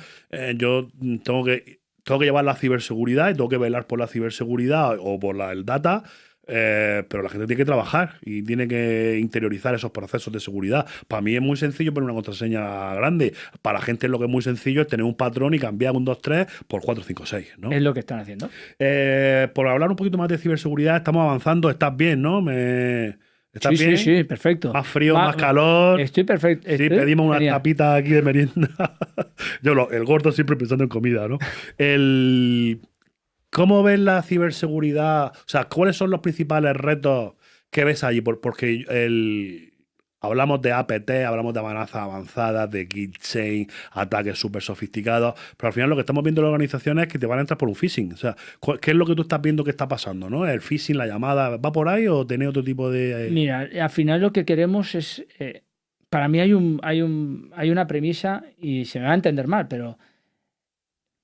yo tengo que llevar la ciberseguridad y tengo que velar por la ciberseguridad o por el data, pero la gente tiene que trabajar y tiene que interiorizar esos procesos de seguridad. Para mí es muy sencillo poner una contraseña grande. Para la gente lo que es muy sencillo es tener un patrón y cambiar un 2 3 por 4 5 6, ¿no? Es lo que están haciendo. Por hablar un poquito más de ciberseguridad, estamos avanzando. ¿Estás bien, no? ¿Estás Sí, bien? sí, perfecto. Más frío, más calor. Estoy perfecto. Sí, pedimos unas tapitas aquí de merienda. El gordo siempre pensando en comida, ¿no? ¿Cómo ves la ciberseguridad? O sea, ¿cuáles son los principales retos que ves allí? Porque hablamos de APT, hablamos de amenazas avanzadas, de keychain, ataques súper sofisticados, pero al final lo que estamos viendo en las organizaciones es que te van a entrar por un phishing. O sea, ¿qué es lo que tú estás viendo que está pasando, no? ¿El phishing, la llamada, va por ahí o tenés otro tipo de...? Mira, al final lo que queremos es... para mí hay una premisa, y se me va a entender mal, pero...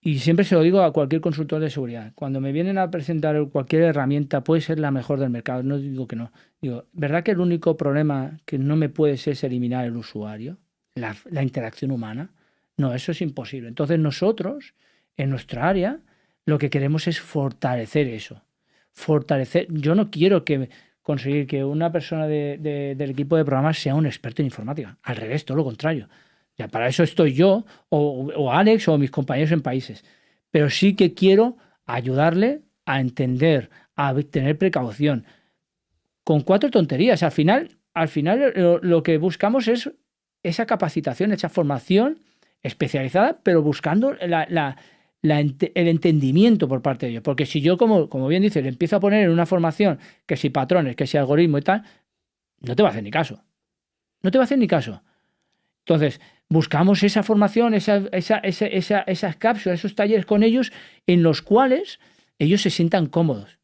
Y siempre se lo digo a cualquier consultor de seguridad. Cuando me vienen a presentar cualquier herramienta, puede ser la mejor del mercado. No digo que no. Digo, ¿verdad que el único problema que no me puede ser es eliminar el usuario? La interacción humana. No, eso es imposible. Entonces nosotros, en nuestra área, lo que queremos es fortalecer eso. Fortalecer. Yo no quiero conseguir que una persona del equipo de programas sea un experto en informática. Al revés, todo lo contrario. Ya, para eso estoy yo, o Alex, o mis compañeros en países. Pero sí que quiero ayudarle a entender, a tener precaución. Con 4 tonterías. Al final lo que buscamos es esa capacitación, esa formación especializada, pero buscando el entendimiento por parte de ellos. Porque si yo, como bien dice, le empiezo a poner en una formación que si patrones, que si algoritmo y tal, no te va a hacer ni caso. No te va a hacer ni caso. Entonces, buscamos esa formación, esas cápsulas, esos talleres con ellos en los cuales ellos se sientan cómodos.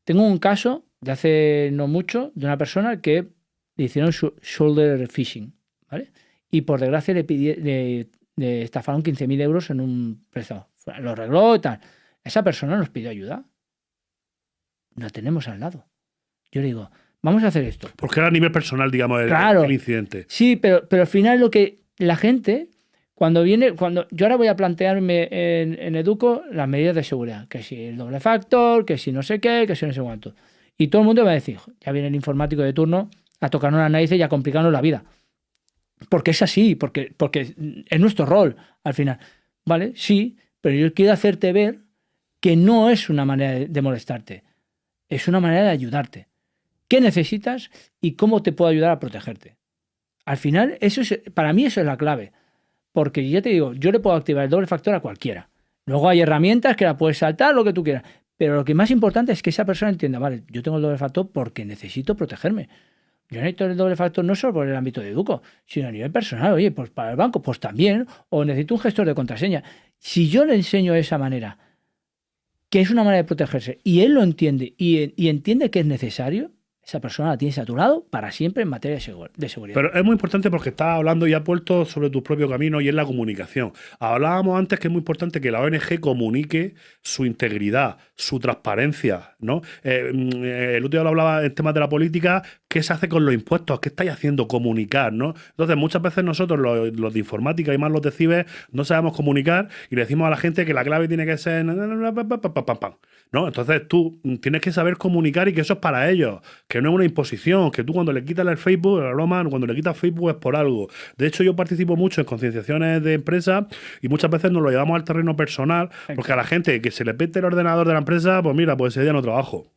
Tengo un caso de hace no mucho de una persona que le hicieron shoulder phishing, ¿vale? Y por desgracia le estafaron 15.000 euros en un préstamo. Lo arregló y tal. Esa persona nos pidió ayuda. La tenemos al lado. Yo le digo, vamos a hacer esto. Porque era a nivel personal, digamos, Claro. el incidente. Sí, pero al final lo que la gente, cuando yo ahora voy a plantearme en Educo las medidas de seguridad, que si el doble factor, que si no sé qué, que si no sé cuánto. Y todo el mundo va a decir, ya viene el informático de turno a tocarnos las narices y a complicarnos la vida. Porque es así, porque es nuestro rol al final. ¿Vale? Sí, pero yo quiero hacerte ver que no es una manera de molestarte, es una manera de ayudarte. ¿Qué necesitas y cómo te puedo ayudar a protegerte? Al final, para mí eso es la clave. Porque ya te digo, yo le puedo activar el doble factor a cualquiera. Luego hay herramientas que la puedes saltar, lo que tú quieras. Pero lo que más importante es que esa persona entienda, vale, yo tengo el doble factor porque necesito protegerme. Yo necesito el doble factor no solo por el ámbito de Educo, sino a nivel personal. Oye, pues para el banco, pues también. O necesito un gestor de contraseña. Si yo le enseño de esa manera, que es una manera de protegerse, y él lo entiende y entiende que es necesario, esa persona la tienes a tu lado para siempre en materia de seguridad. Pero es muy importante porque estás hablando y has puesto sobre tu propio camino y es la comunicación. Hablábamos antes que es muy importante que la ONG comunique su integridad, su transparencia, ¿no? El otro día lo hablaba en temas de la política, ¿qué se hace con los impuestos? ¿Qué estáis haciendo? Comunicar, ¿no? Entonces, muchas veces nosotros, los de informática y más los de ciber, no sabemos comunicar y le decimos a la gente que la clave tiene que ser... ¿no? Entonces tú tienes que saber comunicar y que eso es para ellos, que no es una imposición, que tú cuando le quitas el Facebook, la broma, cuando le quitas Facebook es por algo. De hecho, yo participo mucho en concienciaciones de empresas y muchas veces nos lo llevamos al terreno personal, porque a la gente que se le pete el ordenador de la empresa, pues mira, pues ese día no trabajo.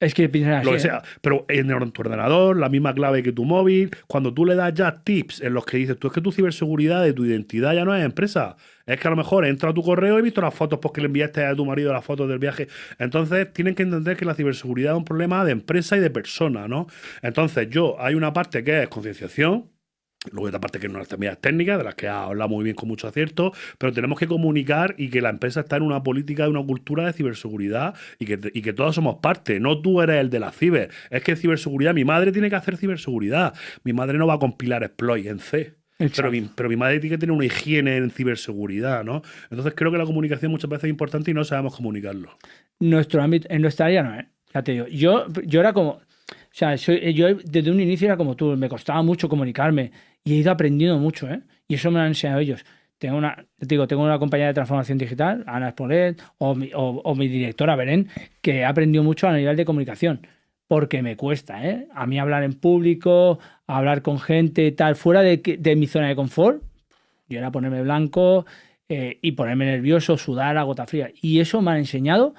Es que piensan así, lo que sea. Pero en tu ordenador, la misma clave que tu móvil, cuando tú le das ya tips en los que dices, tú es que tu ciberseguridad de tu identidad ya no es empresa. Es que a lo mejor entra a tu correo y he visto las fotos porque le enviaste a tu marido las fotos del viaje. Entonces tienen que entender que la ciberseguridad es un problema de empresa y de persona, ¿no? Entonces hay una parte que es concienciación. Luego hay otra parte que es unas medidas técnicas, de las que ha hablado muy bien con mucho acierto, pero tenemos que comunicar y que la empresa está en una política, de una cultura de ciberseguridad y que todos somos parte. No tú eres el de la ciber. Es que ciberseguridad, mi madre tiene que hacer ciberseguridad. Mi madre no va a compilar exploit en C. Pero mi madre tiene que tener una higiene en ciberseguridad, ¿no? Entonces creo que la comunicación muchas veces es importante y no sabemos comunicarlo. Nuestro ámbito, en nuestra área no, ¿eh? Ya te digo, yo era como, o sea, yo desde un inicio era como tú, me costaba mucho comunicarme y he ido aprendiendo mucho, ¿eh? Y eso me lo han enseñado ellos. Tengo una compañía de transformación digital, Ana Espolet, o mi directora, Belén, que ha aprendido mucho a nivel de comunicación, porque me cuesta, ¿eh? A mí hablar en público, hablar con gente, tal, fuera de mi zona de confort, yo era ponerme blanco y ponerme nervioso, sudar a gota fría. Y eso me han enseñado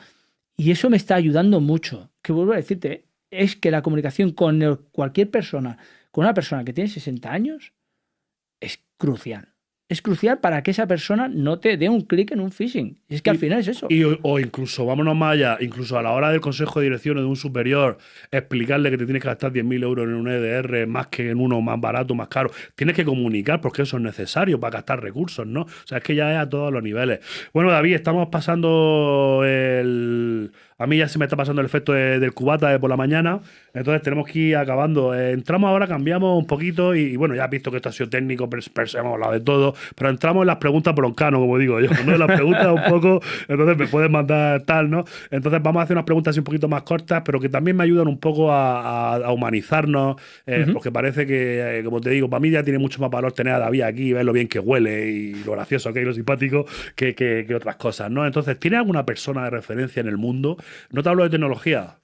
y eso me está ayudando mucho. Que vuelvo a decirte, es que la comunicación con cualquier persona, con una persona que tiene 60 años, es crucial. Es crucial para que esa persona no te dé un clic en un phishing. Y es que al final es eso. O incluso, vámonos más allá, incluso a la hora del consejo de dirección o de un superior, explicarle que te tienes que gastar 10.000 euros en un EDR más que en uno más barato, más caro. Tienes que comunicar porque eso es necesario para gastar recursos, ¿no? O sea, es que ya es a todos los niveles. Bueno, David, estamos pasando A mí ya se me está pasando el efecto del cubata de por la mañana, entonces tenemos que ir acabando. Entramos ahora, cambiamos un poquito y bueno, ya has visto que esto ha sido técnico, pero hemos hablado de todo, pero entramos en las preguntas broncano, como digo yo, ¿no? En las preguntas un poco, entonces me puedes mandar tal, ¿no? Entonces vamos a hacer unas preguntas así un poquito más cortas, pero que también me ayudan un poco a humanizarnos, porque parece que, como te digo, para mí ya tiene mucho más valor tener a David aquí y ver lo bien que huele y lo gracioso que es y lo simpático que otras cosas, ¿no? Entonces, ¿tienes alguna persona de referencia en el mundo? No te hablo de tecnología.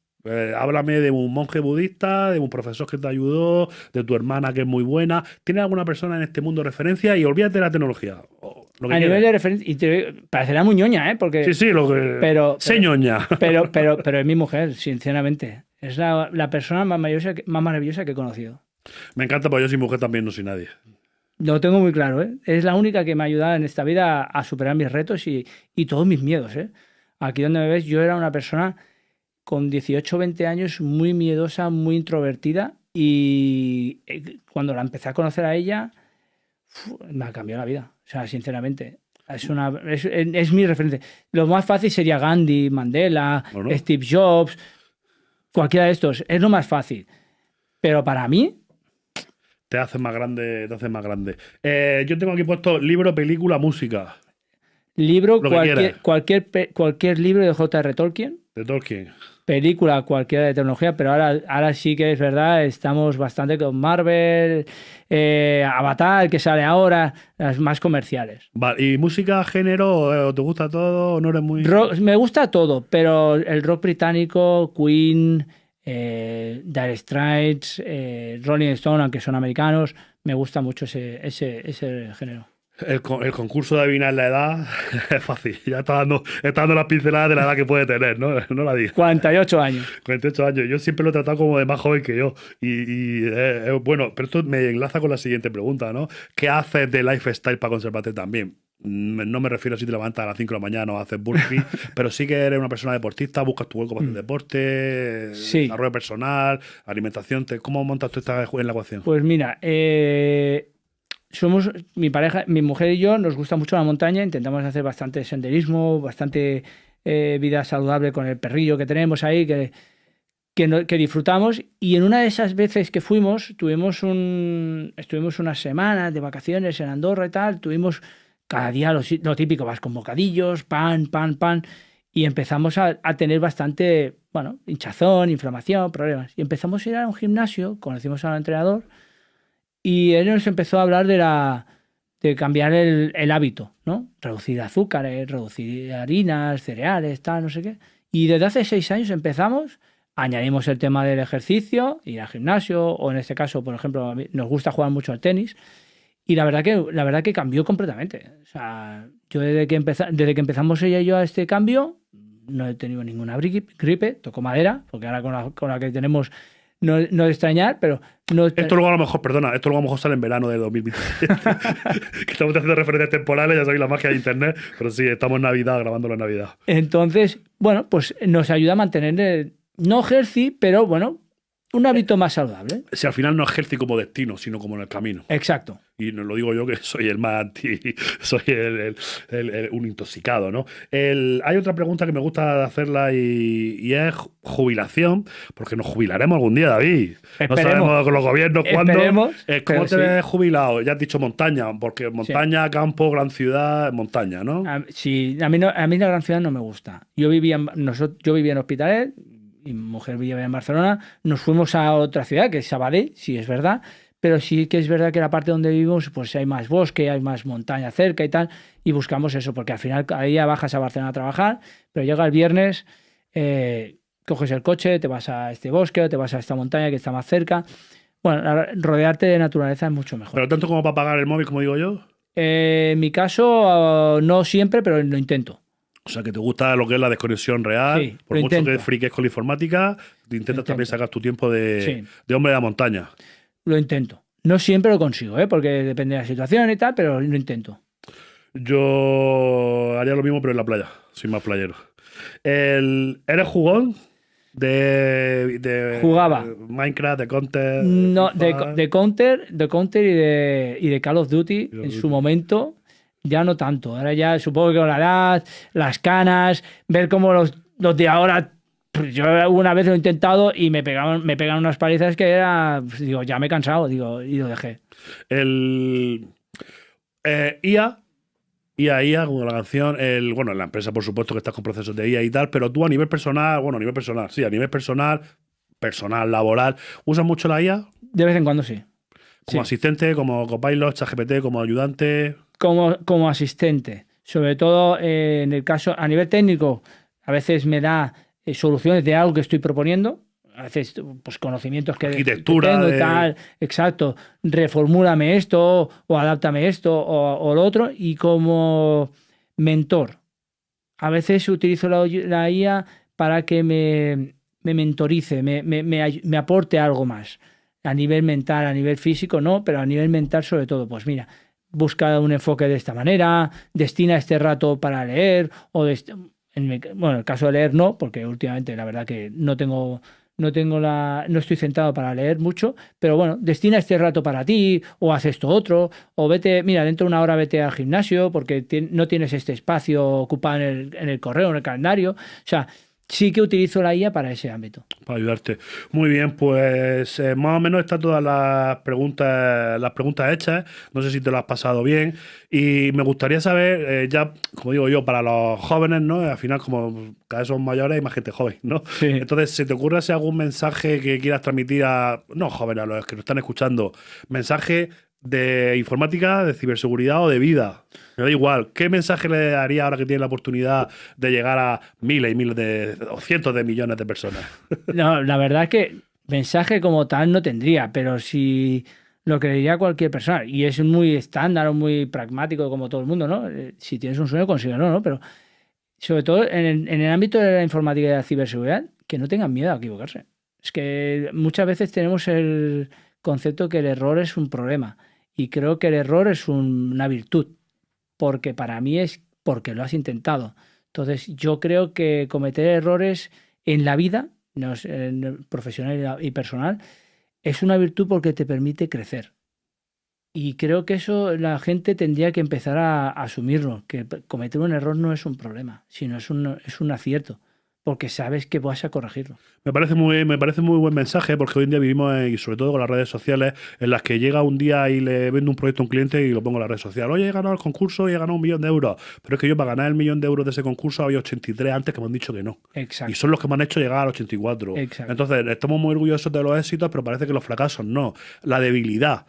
Háblame de un monje budista, de un profesor que te ayudó, de tu hermana que es muy buena. ¿Tienes alguna persona en este mundo de referencia? Y olvídate de la tecnología. A nivel de referencia, y te parecerá muy ñoña, ¿eh? Porque, sí, sé ñoña. Pero es mi mujer, sinceramente. Es la persona más maravillosa que he conocido. Me encanta, porque yo sin mujer también no soy nadie. Lo tengo muy claro, ¿eh? Es la única que me ha ayudado en esta vida a superar mis retos y todos mis miedos, ¿eh? Aquí donde me ves, yo era una persona con 18 o 20 años muy miedosa, muy introvertida y cuando la empecé a conocer a ella, me ha cambiado la vida. O sea, sinceramente, es mi referente. Lo más fácil sería Gandhi, Mandela, ¿no? Steve Jobs, cualquiera de estos. Es lo más fácil. Pero para mí... Te hace más grande, yo tengo aquí puesto libro, película, música. Libro, cualquier libro de J.R. Tolkien. De Tolkien. Película, cualquiera de tecnología, pero ahora sí que es verdad, estamos bastante con Marvel, Avatar, que sale ahora, las más comerciales. Vale, ¿y música, género, te gusta todo o no eres muy...? Me gusta todo, pero el rock británico, Queen, Dire Straits, Rolling Stone, aunque son americanos, me gusta mucho ese género. El concurso de adivinar la edad es fácil. Ya está dando las pinceladas de la edad que puede tener, ¿no? No la digas. 48 años. 48 años. Yo siempre lo he tratado como de más joven que yo. Bueno, pero esto me enlaza con la siguiente pregunta, ¿no? ¿Qué haces de lifestyle para conservarte también? No me refiero a si te levantas a las 5 de la mañana o haces burpee, pero sí que eres una persona deportista, buscas tu hueco para hacer deporte, desarrollo personal, alimentación. ¿Cómo montas tú esta en la ecuación? Pues mira, somos mi pareja, mi mujer y yo, nos gusta mucho la montaña, intentamos hacer bastante senderismo, bastante vida saludable con el perrillo que tenemos ahí, que disfrutamos. Y en una de esas veces que fuimos, estuvimos unas semanas de vacaciones en Andorra y tal, tuvimos cada día lo típico, vas con bocadillos, pan, y empezamos a tener bastante, bueno, hinchazón, inflamación, problemas. Y empezamos a ir a un gimnasio, conocimos al entrenador, y él nos empezó a hablar de cambiar el hábito, ¿no? Reducir azúcares, reducir harinas, cereales, tal, no sé qué. Y desde hace 6 años empezamos, añadimos el tema del ejercicio, ir al gimnasio, o en este caso, por ejemplo, a mí nos gusta jugar mucho al tenis. Y la verdad que cambió completamente. O sea, yo desde que empezamos ella y yo a este cambio, no he tenido ninguna gripe, toco madera, porque ahora con la que tenemos no es de extrañar, pero no... Esto luego a lo mejor, perdona, esto luego a lo mejor sale en verano del 2027. Que estamos haciendo referencias temporales, ya sabéis la magia de internet, pero sí, estamos en Navidad, grabándolo en Navidad. Entonces, bueno, pues nos ayuda a mantener, no healthy, pero bueno, un hábito más saludable. Si al final no es healthy como destino, sino como en el camino. Exacto. Y no lo digo yo que soy el más anti, soy un intoxicado, ¿no? Hay otra pregunta que me gusta hacerla y es jubilación, porque nos jubilaremos algún día, David. No sabemos con los gobiernos cuándo. ¿Cómo te ves jubilado? Ya has dicho montaña, porque montaña, campo, gran ciudad, montaña, ¿no? Sí, a mí la gran ciudad no me gusta. Yo vivía en Hospitalet, mi mujer vivía en Barcelona, nos fuimos a otra ciudad, que es Sabadell, sí es verdad, pero sí que es verdad que la parte donde vivimos pues hay más bosque, hay más montaña cerca y tal, y buscamos eso, porque al final cada día bajas a Barcelona a trabajar, pero llega el viernes, coges el coche, te vas a este bosque o te vas a esta montaña que está más cerca. Bueno, rodearte de naturaleza es mucho mejor. ¿Pero tanto como para pagar el móvil, como digo yo? En mi caso, no siempre, pero lo intento. O sea, que te gusta lo que es la desconexión real. Sí, por mucho que friques con la informática, intentas también sacar tu tiempo de hombre de la montaña. Lo intento. No siempre lo consigo, porque depende de la situación y tal, pero lo intento. Yo haría lo mismo, pero en la playa. Soy más playero. ¿Eres jugón? Jugaba. Minecraft, de Counter. No, de Counter y de Call of Duty en su momento. Ya no tanto. Ahora ya supongo que con la edad, las canas, ver cómo los de ahora. Pues yo una vez lo he intentado y me pegan unas palizas que era. Pues digo, ya me he cansado, y lo dejé. IA, como la canción, bueno, en la empresa, por supuesto, que estás con procesos de IA y tal, pero tú a nivel personal, laboral, ¿usas mucho la IA? De vez en cuando sí. Como asistente, como copilot, ChatGPT, como ayudante. Como asistente. Sobre todo en el caso, a nivel técnico, a veces me da soluciones de algo que estoy proponiendo. A veces, pues conocimientos que arquitectura tengo y tal. Exacto. Reformúlame esto, o adáptame esto, o lo otro. Y como mentor, a veces utilizo la IA para que me mentorice, me aporte algo más. A nivel mental, a nivel físico, no, pero a nivel mental sobre todo. Pues mira, busca un enfoque de esta manera, destina este rato para leer, o en el caso de leer no, porque últimamente la verdad que no estoy centrado para leer mucho, pero bueno, destina este rato para ti, o haz esto otro, o mira, dentro de una hora vete al gimnasio porque no tienes este espacio ocupado en el correo, en el calendario. O sea, sí que utilizo la IA para ese ámbito. Para ayudarte. Muy bien, pues más o menos están todas las preguntas hechas. No sé si te lo has pasado bien. Y me gustaría saber, ya, como digo yo, para los jóvenes, ¿no? Al final, como cada vez son mayores, hay más gente joven, ¿no? Sí. Entonces, ¿se te ocurre si algún mensaje que quieras transmitir no jóvenes, a los que nos están escuchando, mensaje de informática, de ciberseguridad o de vida? Me da igual. ¿Qué mensaje le daría ahora que tiene la oportunidad de llegar a miles y miles o cientos de millones de personas? No, la verdad es que mensaje como tal no tendría, pero si lo que le diría a cualquier persona, y es muy estándar o muy pragmático como todo el mundo, ¿no? Si tienes un sueño, consíguelo, ¿no? Pero sobre todo en el ámbito de la informática y de la ciberseguridad, que no tengan miedo a equivocarse. Es que muchas veces tenemos el concepto que el error es un problema, y creo que el error es una virtud, porque para mí es porque lo has intentado. Entonces, yo creo que cometer errores en la vida, profesional y personal, es una virtud porque te permite crecer. Y creo que eso la gente tendría que empezar a asumirlo, que cometer un error no es un problema, sino es un acierto, porque sabes que vas a corregirlo. Me parece muy buen mensaje, porque hoy en día vivimos, y sobre todo con las redes sociales, en las que llega un día y le vendo un proyecto a un cliente y lo pongo en la red social. Oye, he ganado el concurso y he ganado 1 millón de euros. Pero es que yo para ganar el 1 millón de euros de ese concurso había 83 antes que me han dicho que no. Exacto. Y son los que me han hecho llegar al 84. Exacto. Entonces, estamos muy orgullosos de los éxitos, pero parece que los fracasos no. La debilidad.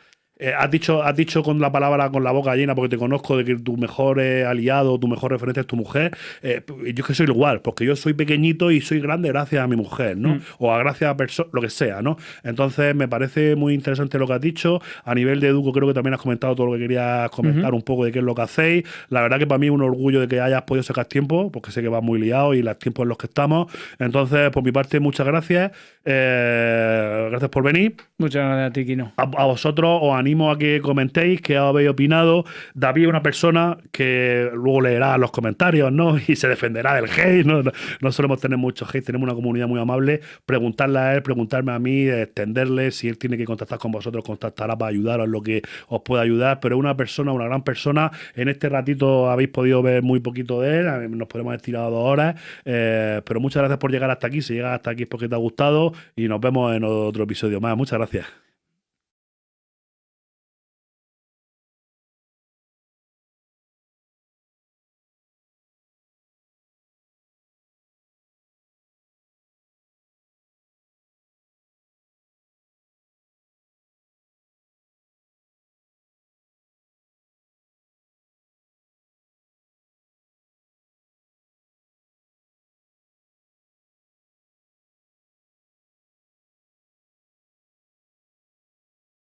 Has dicho con la palabra, con la boca llena, porque te conozco, de que tu mejor aliado, tu mejor referente es tu mujer. Yo es que soy igual, porque yo soy pequeñito y soy grande gracias a mi mujer, ¿no? O a gracias a lo que sea, ¿no? Entonces me parece muy interesante lo que has dicho. A nivel de Educo creo que también has comentado todo lo que querías comentar, un poco de qué es lo que hacéis. La verdad que para mí es un orgullo de que hayas podido sacar tiempo, porque sé que vas muy liado y los tiempos en los que estamos. Entonces, por mi parte, muchas gracias. Gracias por venir. Muchas gracias a ti, Kino. A vosotros os animo a que comentéis qué habéis opinado. David es una persona que luego leerá los comentarios, ¿no? Y se defenderá del hate, ¿no? No solemos tener mucho hate, tenemos una comunidad muy amable. Preguntarle a él, preguntarme a mí, extenderle. Si él tiene que contactar con vosotros, contactará para ayudaros en lo que os pueda ayudar. Pero es una persona, una gran persona. En este ratito habéis podido ver muy poquito de él. Nos podemos haber tirado 2 horas. Pero muchas gracias por llegar hasta aquí. Si llegas hasta aquí es porque te ha gustado. Y nos vemos en otro episodio más. Muchas gracias.